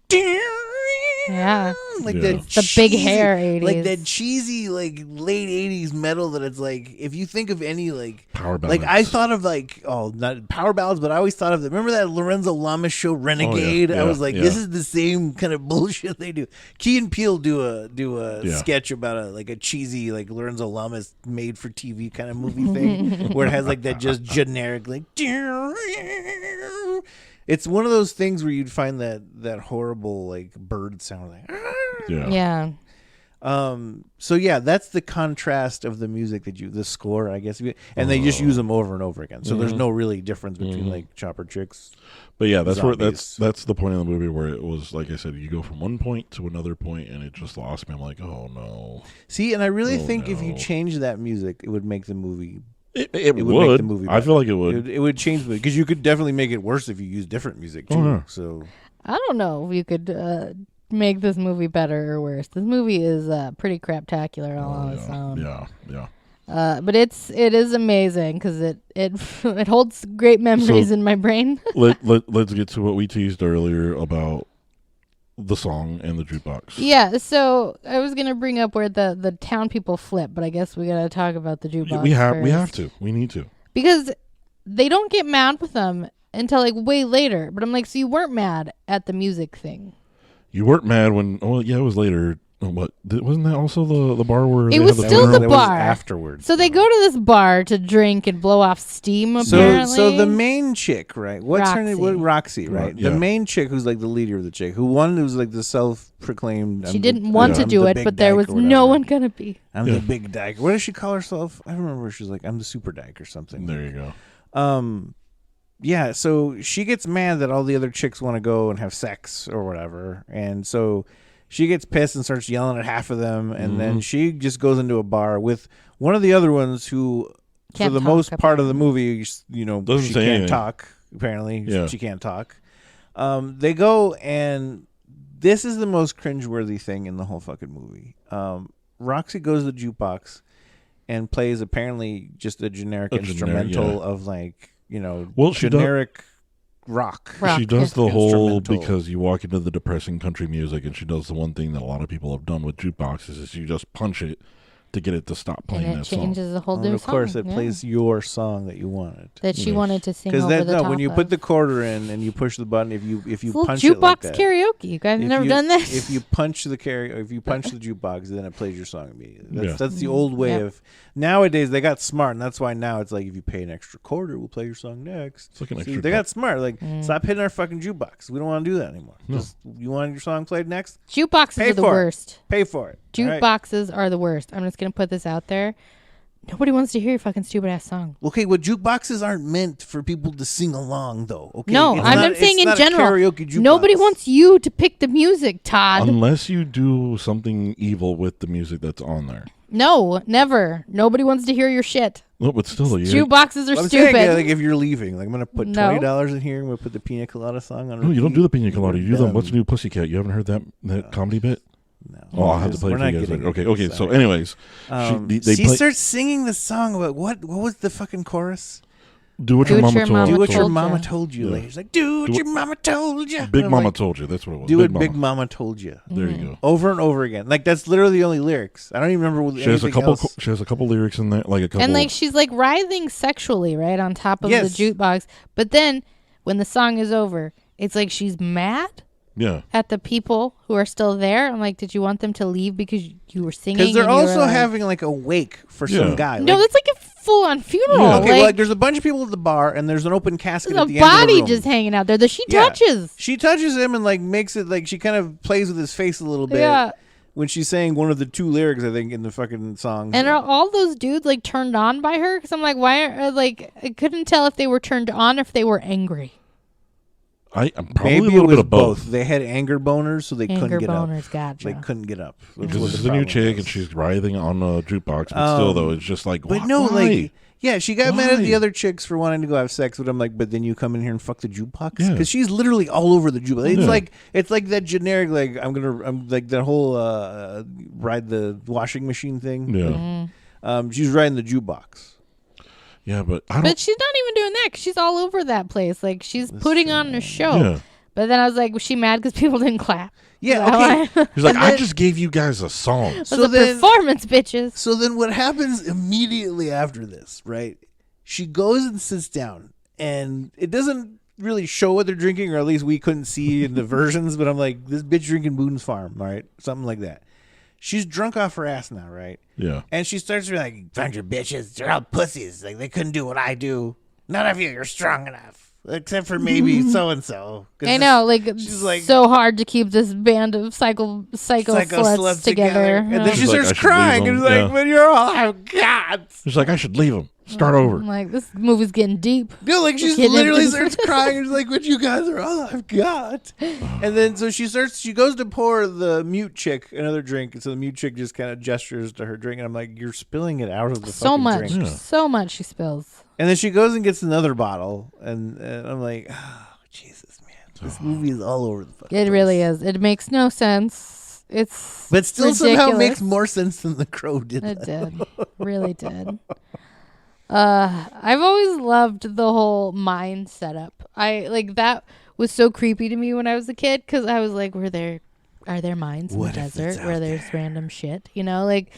Yeah, like the big hair 80s, like that cheesy like late 80s metal that it's like if you think of any like power ballads. Like I thought of like not power ballads, but I always thought of remember that Lorenzo Lamas show Renegade? I was like, this is the same kind of bullshit they do. Key and Peele do a sketch about a cheesy like Lorenzo Lamas made for TV kind of movie thing where it has like that just generic like. It's one of those things where you'd find that horrible like bird sound like yeah. So yeah, that's the contrast of the music the score, I guess, and they just use them over and over again. So there's no really difference between like chopper chicks. But yeah, that's that's the point of the movie where it was like I said, you go from one point to another point, and it just lost me. I'm like, oh no. See, and I really think if you change that music, it would make the movie. It would make the movie better. I feel like it would. It would change because you could definitely make it worse if you use different music too. Oh, yeah. So I don't know if you could make this movie better or worse. This movie is pretty craptacular all on its own. Yeah. But it is amazing because it holds great memories in my brain. Let's get to what we teased earlier about the song and the jukebox. Yeah, so I was gonna bring up where the town people flip, but I guess we gotta talk about the jukebox. We have to. We need to. Because they don't get mad with them until like way later. But I'm like, so you weren't mad at the music thing. You weren't mad when it was later. What wasn't that also the bar where it was still the bar afterwards? So they go to this bar to drink and blow off steam. Apparently, so the main chick, right? What's her name? Roxy, right? The main chick who's like the leader of the chick, who's like the self-proclaimed. She didn't want to do it, but there was no one gonna be. I'm the big dyke. What does she call herself? I remember she's like, I'm the super dyke or something. There you go. Yeah. So she gets mad that all the other chicks want to go and have sex or whatever, and so. She gets pissed and starts yelling at half of them, and then she just goes into a bar with one of the other ones who, for the most part of the movie, she can't talk. Apparently, she can't talk. They go, and this is the most cringeworthy thing in the whole fucking movie. Roxy goes to the jukebox and plays apparently just a generic instrumental of like generic. Rock. She does the whole because you walk into the depressing country music, and she does the one thing that a lot of people have done with jukeboxes is you just punch it to get it to stop playing that song. And it changes the whole new song. Of course, it plays your song that you wanted. That she wanted to sing over the top when you put the quarter in and you push the button, if you punch it like that. Jukebox karaoke. You guys have never done this? If you punch the jukebox, then it plays your song immediately. That's the old way of. Nowadays, they got smart, and that's why now it's like if you pay an extra quarter, we'll play your song next. It's like an extra they got smart. Like, stop hitting our fucking jukebox. We don't want to do that anymore. No. You want your song played next? Jukeboxes are the worst. Pay for it. Jukeboxes are the worst. I'm just going to put this out there. Nobody wants to hear your fucking stupid ass song. Okay, well, jukeboxes aren't meant for people to sing along, though. Okay, no, I'm saying in general. Nobody wants you to pick the music, Todd. Unless you do something evil with the music that's on there. No, never. Nobody wants to hear your shit. No, but still, Jukeboxes are I'm stupid. saying, yeah, like if you're leaving, like I'm gonna put No. $20 in here and we'll put the Pina Colada song on. No, you don't do the Pina repeat. Colada. You do the What's New Pussycat. You haven't heard that comedy bit? No. Oh, I'll have to play it We're for not you guys getting later. it. Okay. So, Sorry. anyways, she starts singing the song about what was the fucking chorus? Do what your mama told Do you. what your told mama ya. told you. Yeah. Like, she's like, do what your mama told you. Big Mama told you. That's what it was. Do Big what Big Mama told you. There you go. Over and over again. Like that's literally the only lyrics. I don't even remember what She has a anything couple. else. She has a couple lyrics in there, like a couple. And like she's like writhing sexually, right, on top of Yes. the jukebox. But then when the song is over, it's like she's mad yeah. at the people who are still there. I'm like, did you want them to leave because you were singing? Because they're and you were also like- having like a wake for Yeah. some guy. No, Like, that's like a full-on funeral. Yeah. okay, well, like Like, there's a bunch of people at the bar, and there's an open casket there's at a the end of the body room. just hanging out there that she Yeah. touches. She touches him and like makes it like she kind of plays with his face a little bit. Yeah. When she's saying one of the two lyrics, I think in the fucking song. And are all those dudes like turned on by her? Because I'm like, why are like I couldn't tell if they were turned on or if they were angry. I'm probably maybe a little it was bit of both. They had anger boners, so they Anger couldn't get up. boners, gotcha. They couldn't get up. Which Because was this is the a new problem chick was. and she's writhing on a jukebox, but still though it's just like. But why? no, like, yeah, she got mad at the Why? other chicks for wanting to go have sex with him. Like, but then you come in here and fuck the jukebox Yeah. because she's literally all over the jukebox. It's Yeah. it's like that generic like I'm like that whole ride the washing machine thing. Yeah, She's riding the jukebox. yeah, but I don't. But she's not even doing that 'cause she's all over that place. Like she's putting on a show. Yeah. But then I was like, was she mad because people didn't clap? Yeah, Is that okay. why? He's like, And I then- just gave you guys a song. It was So a then- performance, bitches. So then what happens immediately after this, right? She goes and sits down, and it doesn't really show what they're drinking, or at least we couldn't see in the versions, but I'm like, this bitch drinking Boone's Farm, all right? Something like that. She's drunk off her ass now, right? Yeah, And she starts to be like, "Find your bitches, they're all pussies. Like, they couldn't do what I do. None of you are strong enough. Except for maybe so-and-so." I know, like she's like- so hard to keep this band of psycho sluts together. And then Yeah. she She's like, starts "I should crying, leave and them." it's like, Yeah. "But you're all I've got." she's like, I should leave him. Start over. I'm like, this movie's getting deep. No, like she's Kidding. literally starts crying. She's like, "But you guys are all I've got." And then so she goes to pour the mute chick another drink, and so the mute chick just kind of gestures to her drink, and I'm like, "You're spilling it out of the So fucking much, drink." Yeah. so much she spills. And then she goes and gets another bottle, and I'm like, "Oh, Jesus, man, this movie is all over the fucking It really is. It makes no sense. It's But still ridiculous. somehow makes more sense than The Crow did. It did. Really did. I've always loved the whole mine setup. I like that was so creepy to me when I was a kid because I was like, are there mines in What the if it's desert out where there's random shit? You know, like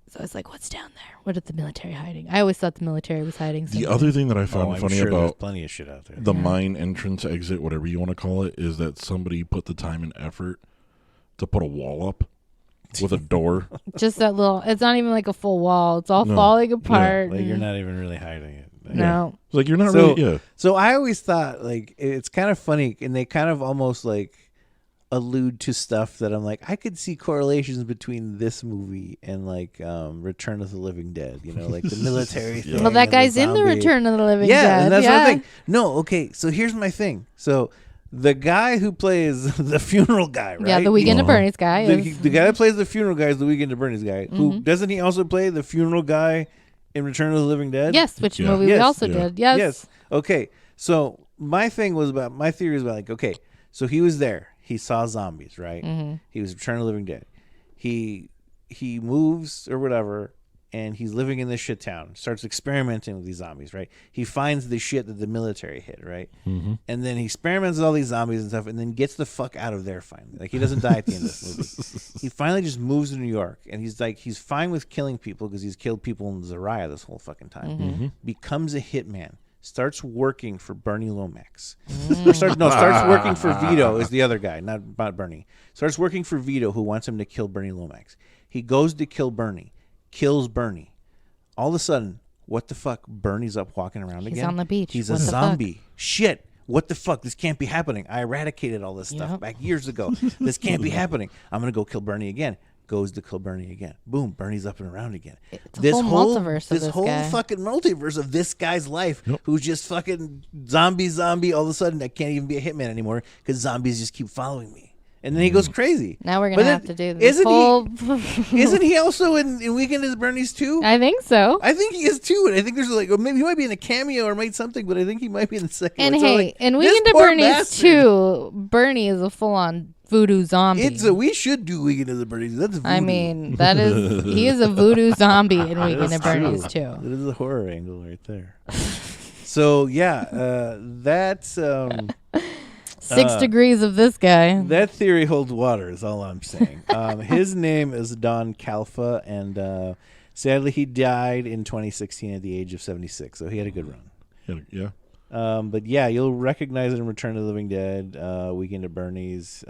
so I was like, what's down there? What is the military hiding? I always thought the military was hiding something. The other thing that I found I'm funny sure there's about plenty of shit out there. the mine entrance, exit, whatever you want to call it, is that somebody put the time and effort to put a wall up with a door. Just that little. It's not even like a full wall. It's all No. falling apart. Like you're and- not even really hiding it. No. It's like you're not So- really. Yeah, So I always thought like it's kind of funny, and they kind of almost like allude to stuff that I'm like I could see correlations between this movie and like Return of the Living Dead. You know, like the military thing. Well, that and guy's the in the zombie. Return of the Living Yeah, Dead. and that's yeah. what I think. No, okay. So here's my thing. So the guy who plays the funeral guy, right? Yeah, the Weekend at Uh-huh. Bernie's guy. The, is- the guy that plays the funeral guy is the Weekend at Bernie's guy. Who doesn't he also play the funeral guy in Return of the Living Dead? Yes, which Yeah. movie Yes. we also Yeah. did. Yes. Yes. Okay. So my theory was about like, okay, so he was there. He saw zombies, right? He was Return of the Living Dead. He moves or whatever, and he's living in this shit town. Starts experimenting with these zombies, right? He finds the shit that the military hid, right? And then he experiments with all these zombies and stuff, and then gets the fuck out of there finally. Like he doesn't die at the end of this movie. He finally just moves to New York, and he's fine with killing people because he's killed people in Zariah this whole fucking time. Becomes a hitman. Starts working for Bernie Lomax. Starts working for Vito is the other guy, not Bernie. Starts working for Vito, who wants him to kill Bernie Lomax. He goes to kill Bernie, kills Bernie. All of a sudden, what the fuck? Bernie's up walking around again. on the beach. He's What a the fuck? zombie. Shit. What the fuck? This can't be happening. I eradicated all this stuff Yep. back years ago. This can't be happening. I'm going to go kill Bernie again. Goes to kill Bernie again. Boom. Bernie's up and around again. It's a whole multiverse of this whole guy. fucking multiverse of this guy's life who's just fucking zombie. All of a sudden, I can't even be a hitman anymore because zombies just keep following me. and then he goes crazy. Now we're But gonna then, have to do this isn't whole. Isn't he also in Weekend at Bernie's too? I think so. I think he is too, and I think there's like, or maybe he might be in a cameo or might something, but I think he might be in the second And one. So, hey, like, in this Weekend at poor Bernie's bastard, too, Bernie is a full-on voodoo zombie. we should do Weekend at Bernie's. That's voodoo. I mean, that is he is a voodoo zombie in Weekend That's at Bernie's true. too. That is a horror angle right there. So yeah, that's 6 degrees of this guy. that theory holds water. Is all I'm saying. His name is Don Calfa, and sadly he died in 2016 at the age of 76. So he had a good run. Yeah. But yeah, you'll recognize it in Return of the Living Dead, Weekend at Bernie's.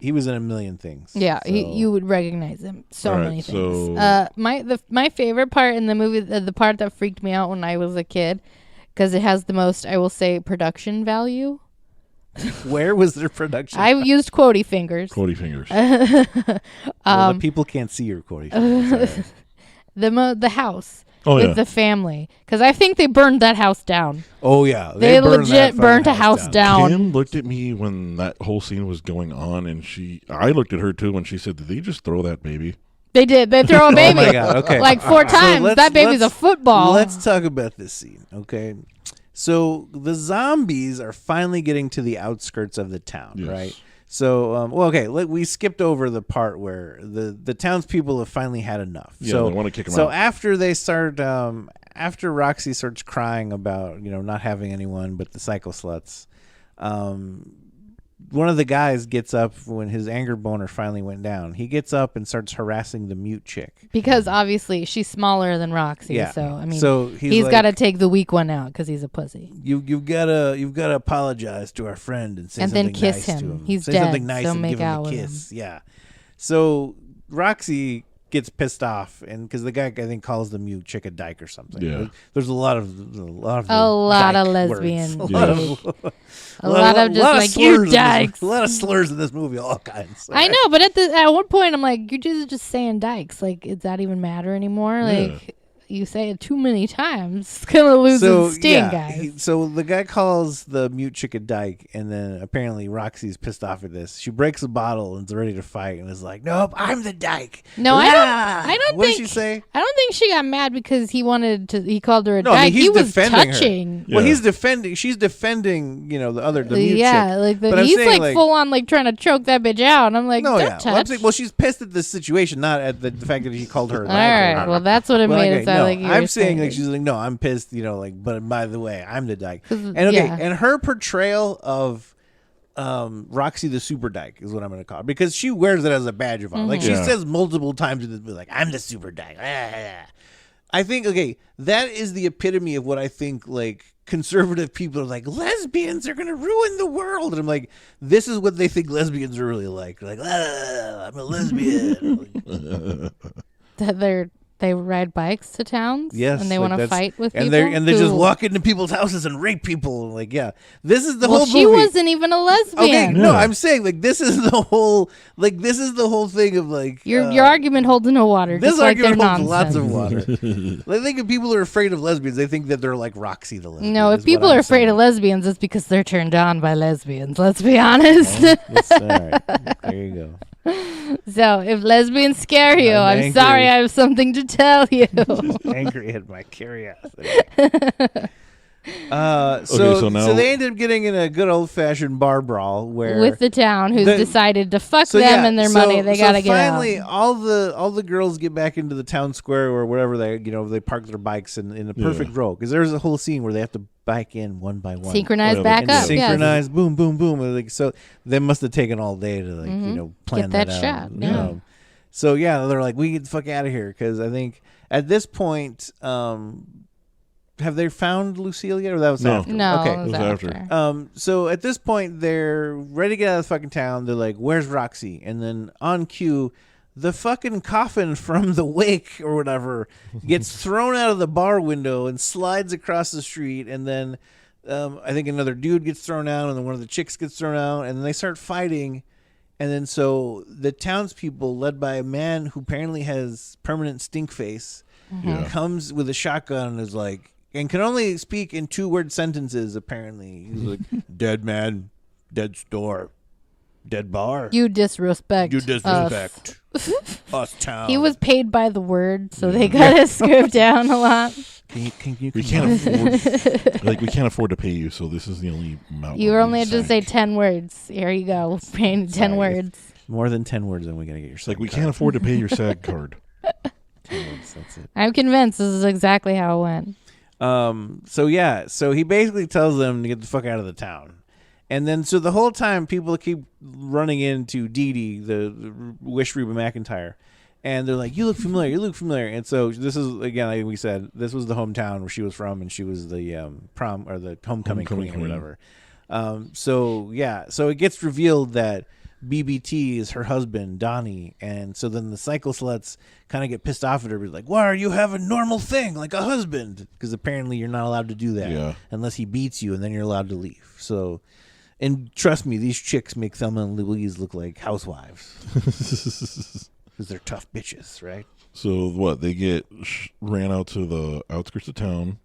He was in a million things. Yeah, so. you would recognize him. So All right, many so- things. My favorite part in the movie, the part that freaked me out when I was a kid, because it has the most, I will say, production value. Where was their production? I used quotey fingers. Quotey fingers. Well, the people can't see your quote. The house Oh, with yeah. the family, because I think they burned that house down. Oh yeah, They burned legit that fucking burnt a house down. Kim looked at me when that whole scene was going on, and I looked at her too when she said, "Did they just throw that baby?" They did. They throw a baby. Oh my God, okay. Like 4 times. That baby's a football. Let's talk about this scene, okay? So the zombies are finally getting to the outskirts of the town, Yes. right? So, we skipped over the part where the townspeople have finally had enough. Yeah, so they wanna kick 'em So out. after they start, after Roxy starts crying about not having anyone but the psycho sluts, one of the guys gets up when his anger boner finally went down. He gets up and starts harassing the mute chick. Because obviously she's smaller than Roxy. Yeah. So, I mean, So he's got to like, take the weak one out because he's a pussy. You've gotta apologize to our friend and say And then something kiss nice to him. him. He's say dead, something nice so and make give him out a with kiss. Yeah. So Roxy gets pissed off, and because the guy I think calls the mute chick a dyke or something. Yeah. There's a lot of lot of dyke lesbian words. Yes. A lot of just like, you slurs in this- dykes. A lot of slurs in this movie, all kinds. I know, but at one point I'm like, you're just saying dykes. Like, does that even matter anymore? Like, you say it too many times, it's gonna lose its sting, guys. So the guy calls the mute chick a dyke, and then apparently Roxy's pissed off at this. She breaks a bottle and is ready to fight, and is like, "Nope, I'm the dyke." No, I don't What think. did she say? I don't think she got mad because he wanted to. He called her a No, I mean, dyke. he's He was defending her. touching. Well, Yeah. he's defending. She's defending. The mute Yeah, chick. like But I'm he's saying, like full on like trying to choke that bitch out. And I'm like, No, don't yeah. touch. Well, I'm saying, she's pissed at this situation, not at the fact that he called her. A All dyke. right, well that's what it Well, made okay, it sound no, like. You I'm were saying like she's like, no, I'm pissed. But by the way, I'm the dyke. And yeah. and her portrayal of Roxy the super dyke is what I'm going to call her, because she wears it as a badge of honor. Like she Yeah. says multiple times in this movie, like, I'm the super dyke. I think that is the epitome of what I think like conservative people are like. Lesbians are going to ruin the world, and I'm like, this is what they think lesbians are really like. Like, I'm a lesbian. that they ride bikes to towns. Yes, and they like want to that's- fight with and people. they just who- walk into people's houses and rape people. Like, yeah, this is the Well, whole she movie. wasn't even a lesbian. Okay, no, Yeah. I'm saying like this is the whole thing of like Your argument holds no water. This just like their argument holds nonsense. lots of water. I think if people are afraid of lesbians, they think that they're like Roxy the lesbian. No, is if what people I'm are afraid saying. of lesbians, it's because they're turned on by lesbians. Let's be honest. That's all right. There you go. So if lesbians scare you, I'm I'm sorry. angry. I have something to tell you. Angry at my curiosity. So now- they ended up getting in a good old fashioned bar brawl where With the town who's The- decided to fuck So, them yeah, and their so- money, they so gotta get finally, out. all the girls get back into the town square or wherever they park their bikes in a perfect row, because there's a whole scene where they have to bike in one by one. Synchronize Oh, yeah, back And up. synchronize, boom, boom, boom. And, like, so they must have taken all day to plan Get that out. shot, yeah. So yeah, they're like, we get the fuck out of here, because I think at this point, have they found Lucille yet, or that was No. after? No, Okay. it was It was after. after. So at this point, they're ready to get out of the fucking town. They're like, where's Roxy? And then on cue, the fucking coffin from the wake or whatever gets thrown out of the bar window and slides across the street. And then I think another dude gets thrown out, and then one of the chicks gets thrown out, and then they start fighting. And then so the townspeople, led by a man who apparently has permanent stink face, Yeah. comes with a shotgun and is like, and can only speak in 2-word sentences, apparently. He's like, dead man, dead store. Dead bar. You disrespect. You disrespect us town. He was paid by the word, so they got to script down a lot. We can't afford we can't afford to pay you, so this is the only amount. You we'll only had to decide. say 10 words. Here you go. Paying 10 Sorry. words. More than 10 words, then we gotta get your. It's like we can't afford to pay your SAG card. 10 words. That's it. I'm convinced this is exactly how it went. So he basically tells them to get the fuck out of the town. And then, so the whole time, people keep running into Dee Dee, the Wish Reba McEntire, and they're like, "You look familiar. You look familiar." And so this is, again, like we said, this was the hometown where she was from, and she was the prom or the homecoming queen or whatever. So it gets revealed that BBT is her husband, Donnie, and so then the cycle sluts kind of get pissed off at her, like, "Why are you having a normal thing like a husband?" Because apparently you're not allowed to do that unless he beats you, and then you're allowed to leave. So. And trust me, these chicks make Thelma and Louise look like housewives. Because they're tough bitches, right? So what? They get ran out to the outskirts of town.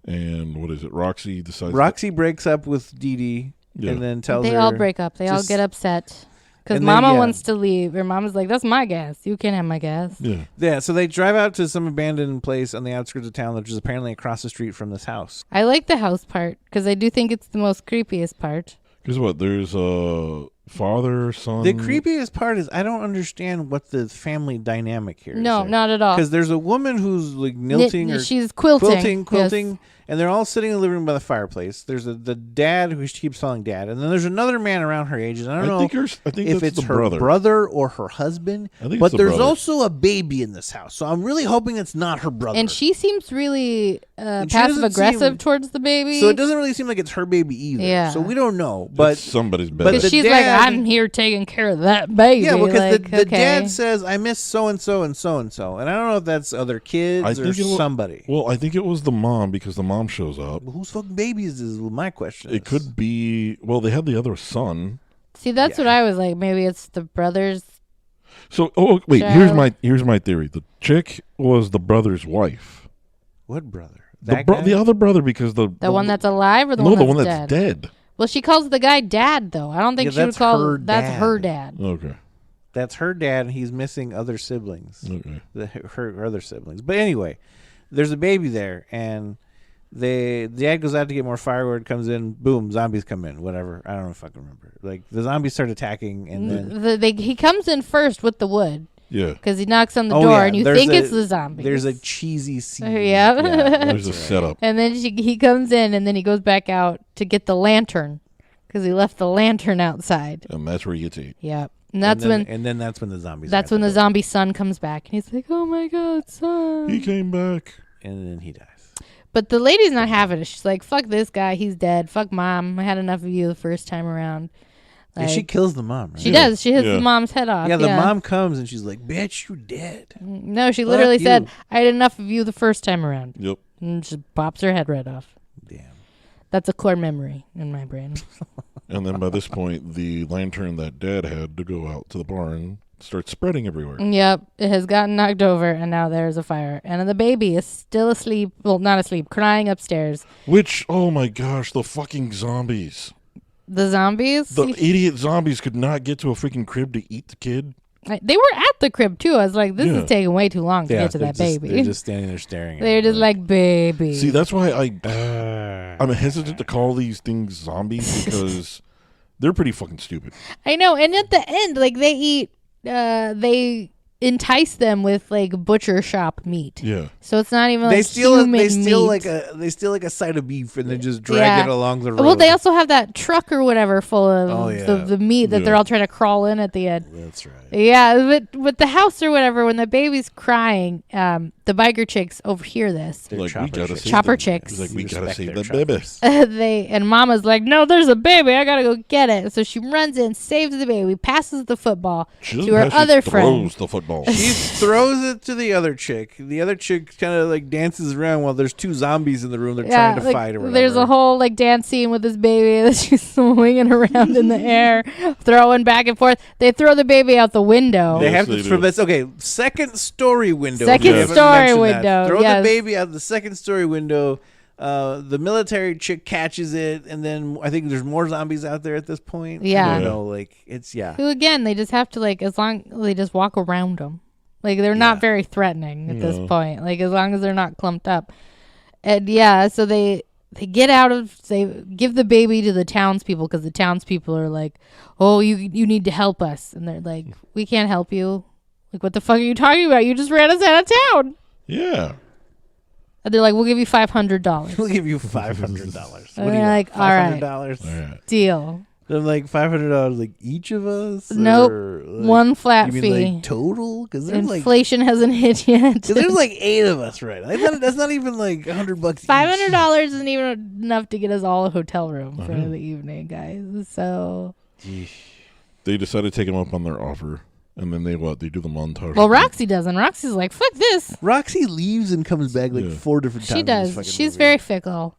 And what is it? Roxy decides... Roxy breaks up with Dee Dee and then tells her... They all break up. They all get upset. Because Mama wants to leave. Her Mama's like, "That's my gas. You can't have my gas." Yeah, so they drive out to some abandoned place on the outskirts of town, which is apparently across the street from this house. I like the house part because I do think it's the most creepiest part. Because what? There's a father, son... The creepiest part is I don't understand what the family dynamic here is. No, not at all. Because there's a woman who's like knitting or... She's quilting. Yes. And they're all sitting in the living room by the fireplace. There's the dad who she keeps calling dad, and then there's another man around her age. And I don't know if it's her brother or her husband. But there's also a baby in this house, so I'm really hoping it's not her brother. And she seems really passive aggressive towards the baby. So it doesn't really seem like it's her baby either. Yeah. So we don't know. But it's somebody's baby. But she's like, "I'm here taking care of that baby." Yeah, because like, the dad says, "I miss so and so and so and so," and I don't know if that's other kids or somebody. Well, I think it was the mom because the mom shows up. Well, whose fucking baby is this? My question. It could be. Well, they had the other son. See, that's what I was like. Maybe it's the brother's. So, wait. Child. Here's my theory. The chick was the brother's wife. What brother? The other brother, because the one that's alive or the one one that's dead? dead. Well, she calls the guy dad, though. I don't think she would call that's her dad. Okay. That's her dad, and he's missing other siblings. Okay. Her other siblings. But anyway, there's a baby there, and the dad goes out to get more firewood, comes in, boom, zombies come in, whatever. I don't know if I can remember. Like, the zombies start attacking, and then... he comes in first with the wood. Yeah. Because he knocks on the door, and you think it's the zombies. There's a cheesy scene. Yeah. There's a setup. And then he comes in, and then he goes back out to get the lantern, because he left the lantern outside. And that's where he gets ate. Yep. And that's when the zombies... That's when the zombie son comes back, and he's like, "Oh my God, son." He came back. And then he dies. But the lady's not having it. She's like, "Fuck this guy. He's dead. Fuck mom. I had enough of you the first time around." Like, and she kills the mom, right? She does. She hits the mom's head off. Yeah, the mom comes and she's like, "Bitch, you dead." No, she literally said, "I had enough of you the first time around." Yep. And just pops her head right off. Damn. That's a core memory in my brain. And then by this point, the lantern that Dad had to go out to the barn starts spreading everywhere. Yep. It has gotten knocked over, and now there's a fire. And the baby is still asleep. Well, not asleep, crying upstairs. Which, oh my gosh, the fucking zombies. The zombies? The idiot zombies could not get to a freaking crib to eat the kid. They were at the crib, too. I was like, this is taking way too long to get to that baby. They're just standing there staring at They're just like, "Baby." See, that's why I'm hesitant to call these things zombies because they're pretty fucking stupid. I know. And at the end, like, they entice them with like butcher shop meat. Yeah. So it's not even they steal meat. They steal like a side of beef and then just drag it along the road. Well, they also have that truck or whatever full of the meat that they're all trying to crawl in at the end. That's right. Yeah, but with the house or whatever, when the baby's crying, the biker chicks overhear this. They're like, we gotta save chopper them. chicks. It's like, we gotta save their that baby. And Mama's like, "No, there's a baby. I gotta go get it." So she runs in, saves the baby, passes the football to her other friend. Throws the football. She throws it to the other chick. The other chick kind of like dances around while there's two zombies in the room. They're trying to fight or whatever. There's a whole like dance scene with this baby that she's swinging around in the air, throwing back and forth. They throw the baby out the window. They have to from this. Okay, second story window. Second story window. Throw yes. the baby out the second story window. The military chick catches it, and then I think there's more zombies out there at this point. Yeah. I don't know, like it's Who again? They just have to as long they just walk around them. Like they're not very threatening at this point. Like as long as they're not clumped up. And so they get out of. They give the baby to the townspeople because the townspeople are like, "Oh, you need to help us," and they're like, "We can't help you. Like, what the fuck are you talking about? You just ran us out of town." Yeah. And they're like, "We'll give you $500." We'll give you $500. And they're like, "All right, $500. deal." They're like $500, like each of us. Nope, or, like, one flat you mean, fee. like, total? Because there's Inflation hasn't hit yet. Because there's like 8 of us, right? That's not even like $100. $500 isn't even enough to get us all a hotel room for the evening, guys. So they decided to take him up on their offer, and then they do the montage. well, Roxy doesn't. Roxy's like, fuck this. Roxy leaves and comes back like 4 different times. She in this does. fucking She's movie. very fickle.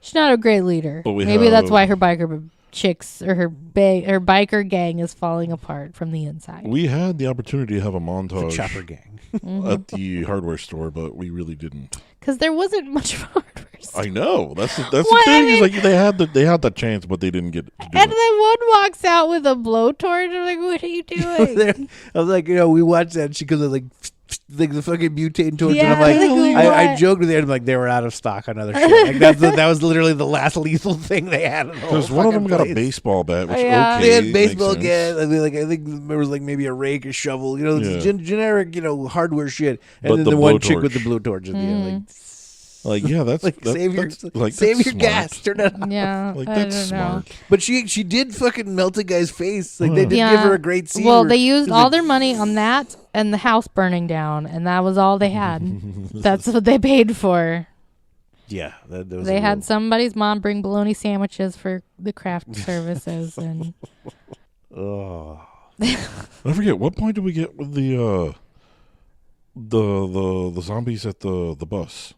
She's not a great leader. But Maybe that's why her biker chicks or her biker gang is falling apart from the inside. We had the opportunity to have a The montage Chopper Gang. at the hardware store, but we really didn't. Because there wasn't much of a hardware store. I know that's the Well, thing. I Is mean- like they had the chance, but they didn't get to do And it. then one walks out with a blowtorch. I'm like, what are you doing? I was like, we watched that. And she goes like the fucking butane torch, Yeah, and I'm like, like, I what? joked with her. I'm like, they were out of stock on other shit. Like that was literally the last lethal thing they had. Because one of them got a baseball bat, which Yeah. okay, They had makes baseball sense. gas. I mean, I think there was like maybe a rake, a shovel. Yeah. Generic, hardware shit. And But then the the one chick with the blowtorch. blue torch at the end, Like, yeah, that's like that, save your that's, like, save that's your gas. smart. Turn it off. Yeah, Like I that's don't know. smart. But she did fucking melt a guy's face. Like they did Yeah. give her a great scene. Well, where they she used was all like, their money on that and the house burning down, and that was all they had. That's what they paid for. Yeah, that was They a had real- somebody's mom bring bologna sandwiches for the craft services, and Oh. I forget what point did we get with the zombies at the bus?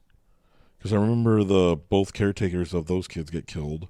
Because I remember both caretakers of those kids get killed.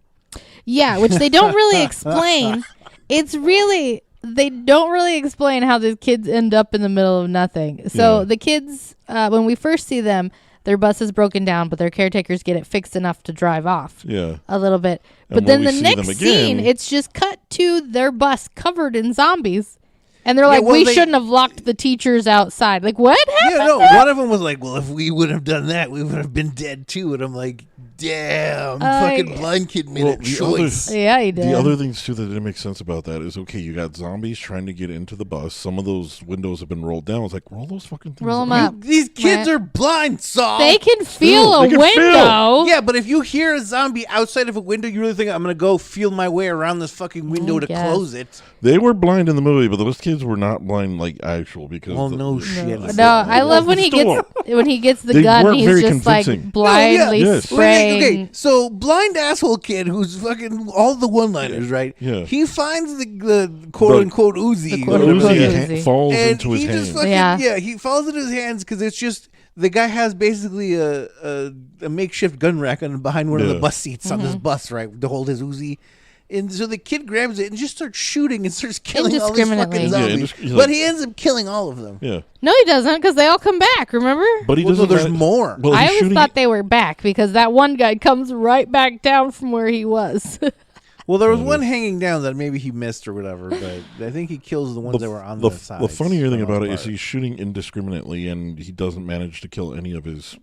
yeah, which they don't really explain. They don't really explain how the kids end up in the middle of nothing. So Yeah. the kids, when we first see them, their bus is broken down, but their caretakers get it fixed enough to drive off Yeah. a little bit. And But then when the we see next them scene, again- it's just cut to their bus covered in zombies. And they're Yeah, like, well, we they- shouldn't have locked the teachers outside. Like, what happened? Yeah, no. One of them was like, "Well, if we would have done that, we would have been dead too." And I'm like, "Damn, fucking blind kid made a the choice." Yeah, he did. The other things too that didn't make sense about that is okay, you got zombies trying to get into the bus. Some of those windows have been rolled down. It's like roll those fucking things. Roll 'em up. up. These kids Right. are blind, Saul. They can feel They a can feel. window. Yeah, but if you hear a zombie outside of a window, you really think I'm gonna go feel my way around this fucking window to Yes. close it? They were blind in the movie, but those kids were not blind like actual because. Well, no shit. No, I love when he gets the They gun. weren't He's very just like convincing. blindly No, yeah. Yes. spraying. Okay, so blind asshole kid who's fucking all the one-liners, right? Yeah. He finds the quote-unquote Uzi. The The quote-unquote whatever it Uzi is, Uzi. falls and into his he just hand. fucking Yeah. he falls into his hands because it's just the guy has basically a makeshift gun rack behind one of the Yeah. bus seats on this bus, right, to hold his Uzi. And so the kid grabs it and just starts shooting and starts killing all these Indiscriminately. fucking Yeah, zombies. he's But like- he ends up killing all of them. Yeah, No, he doesn't, because they all come back. Remember? but he Well, no, doesn't. there's more. Well, I he's always shooting. thought they were back because that one guy comes right back down from where he was. Well, there was one hanging down that maybe he missed or whatever, but I think he kills the ones that were on the side. The funnier thing about it is he's shooting indiscriminately, and he doesn't manage to kill any of his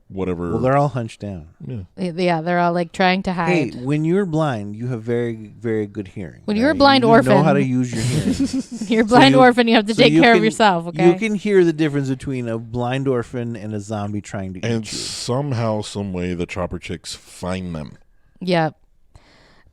whatever. Well, they're all hunched down. yeah. Yeah, they're all like trying to Hey, hide. when you're blind, you have very, very good hearing. When you're a right? blind you orphan- know how to use your hearing. You're a blind you- orphan. You have to so take you care of can- yourself. Okay. You can hear the difference between a blind orphan and a zombie trying to And eat you. somehow, some way, the chopper chicks find them. Yep.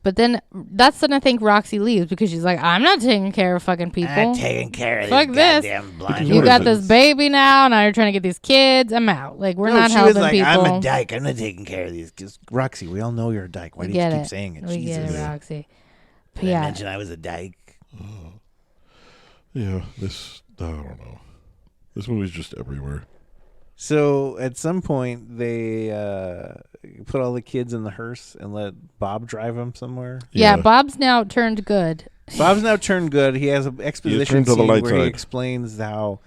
But then that's when I think Roxy leaves because she's like, I'm not taking care of fucking people. taking care of Fuck these this. goddamn Because blind You what got is it? this baby now. Now you're trying to get these kids. I'm out. Like, we're No, not she helping was like, people. I'm a dyke. I'm not taking care of these. 'Cause, Roxy, we all know you're a dyke. Why We do you get keep it. saying it? We get Jesus. it, Roxy. But Did I yeah. mention I was a dyke? Yeah, I don't know. This movie's just everywhere. So at some point, they put all the kids in the hearse and let Bob drive them somewhere. Yeah, Bob's now turned good. Bob's now turned good. He has an exposition turned to the scene light where he side. explains how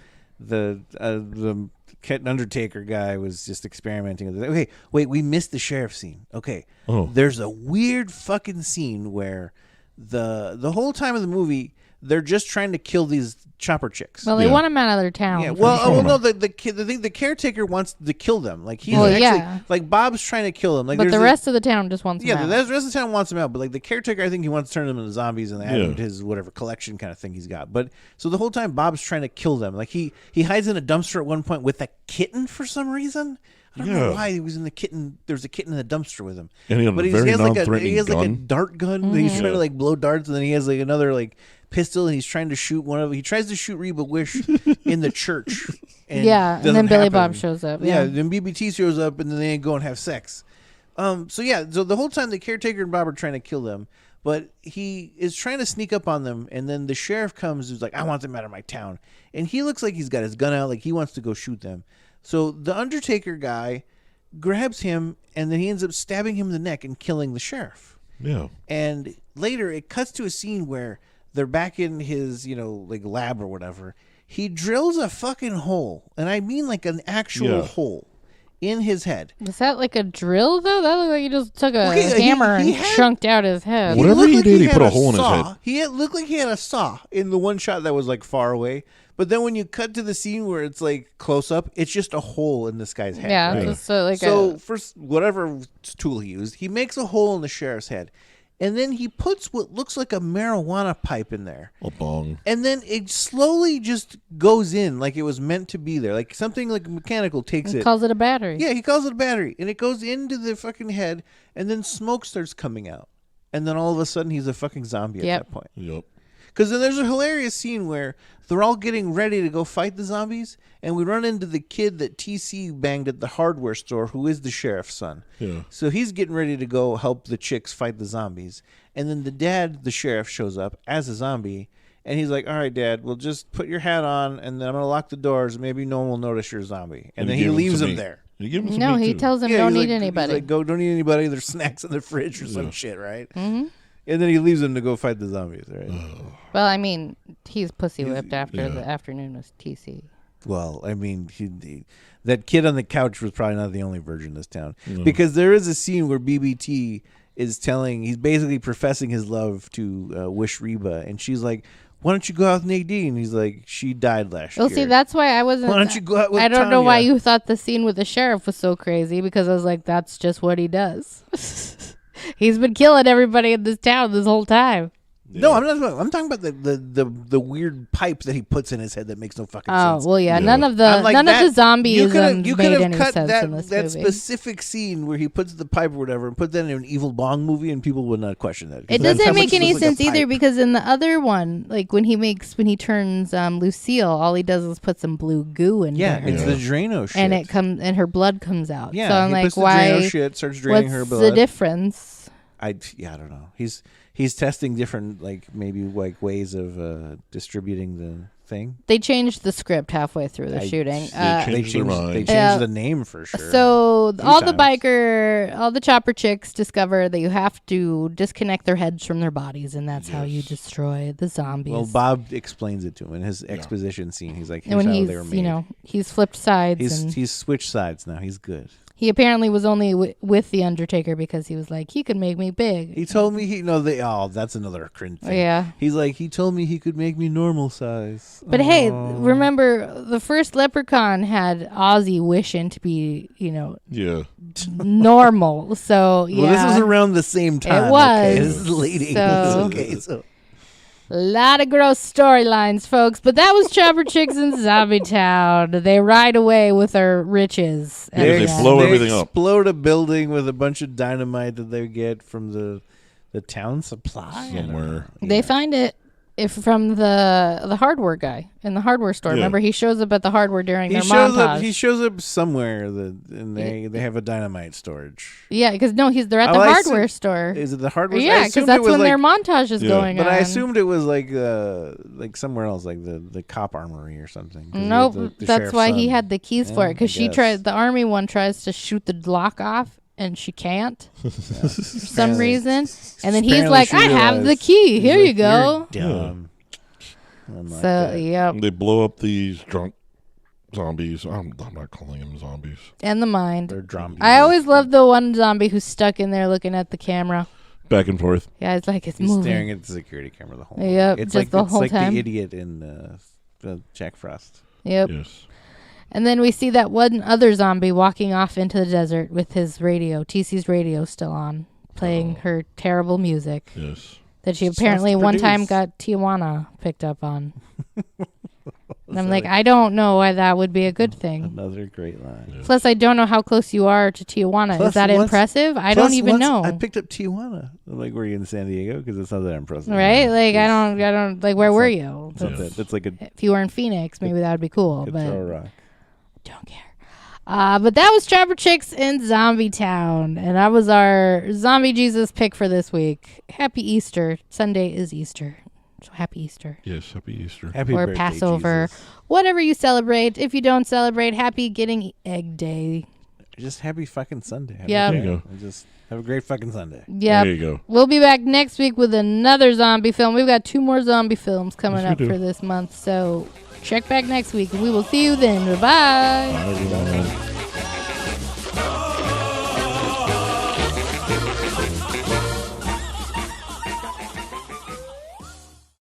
the Undertaker guy was just experimenting with it. Okay, wait, we missed the sheriff scene. Okay, there's a weird fucking scene where the whole time of the movie they're just trying to kill these chopper chicks. Well, they want him out of their town. Yeah, well, no, the caretaker wants to kill them. Like he's like Bob's trying to kill them. Like, but the rest of the town just wants him out. Yeah, the rest of the town wants him out. But like the caretaker, I think he wants to turn them into zombies and add his whatever collection kind of thing he's got. But so the whole time Bob's trying to kill them. Like he hides in a dumpster at one point with a kitten for some reason. I don't know why he was in the kitten. There's a kitten in the dumpster with him. And he has like a dart gun. Mm-hmm. He's trying to like blow darts, and then he has like another like pistol, and he's trying to shoot one of. He tries to shoot Reba Wish in the church. And and then Billy Bob shows up. Yeah, then BBT shows up, and then they go and have sex. So the whole time the caretaker and Bob are trying to kill them, but he is trying to sneak up on them, and then the sheriff comes, who's like, "I want them out of my town," and he looks like he's got his gun out, like he wants to go shoot them. So the Undertaker guy grabs him, and then he ends up stabbing him in the neck and killing the sheriff. Yeah. And later it cuts to a scene where they're back in his, like lab or whatever. He drills a fucking hole, and I mean like an actual hole in his head. Was that like a drill though? That looked like he just took a hammer and chunked out his head. Whatever he did, he put a hole in his head. He looked like he had a saw in the one shot that was like far away. But then when you cut to the scene where it's like close up, it's just a hole in this guy's head. Yeah, right? just for whatever tool he used, he makes a hole in the sheriff's head. And then he puts what looks like a marijuana pipe in there. A bong. And then it slowly just goes in like it was meant to be there. Like something like mechanical takes it. He calls it a battery. Yeah, he calls it a battery. And it goes into the fucking head, and then smoke starts coming out. And then all of a sudden he's a fucking zombie at that point. Yep. Because then there's a hilarious scene where they're all getting ready to go fight the zombies, and we run into the kid that TC banged at the hardware store, who is the sheriff's son. Yeah. So he's getting ready to go help the chicks fight the zombies. And then the dad, the sheriff, shows up as a zombie, and he's like, "All right, Dad, we'll just put your hat on, and then I'm going to lock the doors. Maybe no one will notice you're a zombie." And then he leaves him there. No, he tells him don't need anybody. He's like, don't need anybody. There's snacks in the fridge or some shit, right? Mm-hmm. And then he leaves him to go fight the zombies, right? Well, I mean, he's pussy whipped after the afternoon was TC. Well, I mean, that kid on the couch was probably not the only virgin in this town. Because there is a scene where BBT is he's basically professing his love to Wish Reba. And she's like, "Why don't you go out with Nadine?" He's like, "She died last year." Well, see, that's why I wasn't. Why don't you go out with I don't know Tanya? why you thought the scene with the sheriff was so crazy, because I was like, that's just what he does. He's been killing everybody in this town this whole time. Yeah. No, I'm talking about the weird pipe that he puts in his head that makes no fucking sense. Oh well, yeah. None of the zombies you could made have any cut sense in this that movie. specific scene where he puts the pipe or whatever and put that in an Evil Bong movie, and people would not question that. It doesn't make any sense either, because in the other one, like when he turns Lucille, all he does is put some blue goo in. Yeah, it's the Drano shit, and her blood comes out. Yeah, so I'm like, puts the why? Drano shit starts draining her blood. What's the difference? I don't know. He's testing different ways of distributing the thing. They changed the script halfway through the shooting. They changed the name for sure. So all the chopper chicks discover that you have to disconnect their heads from their bodies, and that's how you destroy the zombies. Well, Bob explains it to him in his exposition scene. He's like, "Here's how they were made." He's flipped sides. He's switched sides now. He's good. He apparently was only with the Undertaker because he was like, he could make me big. He told me that's another cringe thing. Yeah. He's like, he told me he could make me normal size. But hey, remember the first Leprechaun had Ozzy wishing to be, normal. So yeah. Well, this was around the same time. It was. Okay? This is the late 80s. Okay, so. A lot of gross storylines, folks. But that was Chopper Chicks in Zombietown. They ride away with their riches. They blow everything up. Explode a building with a bunch of dynamite that they get from the town supply. Somewhere. They find it from the hardware guy in the hardware store. Remember, he shows up at the hardware during their montage. He shows up somewhere, and they have a dynamite storage. Yeah, because they're at the hardware store. Is it the hardware? Yeah, because that's when their montage is going on. But I assumed it was like somewhere else, like the cop armory or something. Nope, that's why he had the keys for it. Because the army one tries to shoot the lock off, and she can't for some reason. And then he's like, "I have the key. Here you go." You're dumb. So, yeah. They blow up these drunk zombies. I'm not calling them zombies. And the mind. They're zombies. I always love the one zombie who's stuck in there looking at the camera. Back and forth. Yeah, it's like it's He's moving. staring at the security camera the whole time. Yep, It's just like the whole time. the idiot in Jack Frost. Yep. Yes. And then we see that one other zombie walking off into the desert with his radio, TC's radio still on, playing her terrible music Yes. that she She apparently wants to one time produce. got Tijuana picked up on. And I'm like, I don't know why that would be a good thing. Another great line. Yeah. Plus, I don't know how close you are to Tijuana. Plus, Is that once- impressive? I Plus, don't even once know. I picked up Tijuana. I'm like, were you in San Diego? Because it's not that impressive. Right? Like, I It's- don't, like, where it's were not- you? It's not that- That's like a If you were in Phoenix, maybe that would be cool, could but throw a rock. don't care. But that was Trapper Chicks in Zombietown, and that was our Zombie Jesus pick for this week. Happy Easter. Sunday is Easter. So happy Easter. Yes. Happy Easter. Happy Or birthday, Passover. Jesus. Whatever you celebrate. If you don't celebrate, happy getting egg day. Just happy fucking Sunday. Happy Yeah. There you go. And just have a great fucking Sunday. Yep. There you go. We'll be back next week with another zombie film. We've got 2 more zombie films coming Yes, we up do. for this month. So check back next week. We will see you then. Bye-bye. Bye, everyone.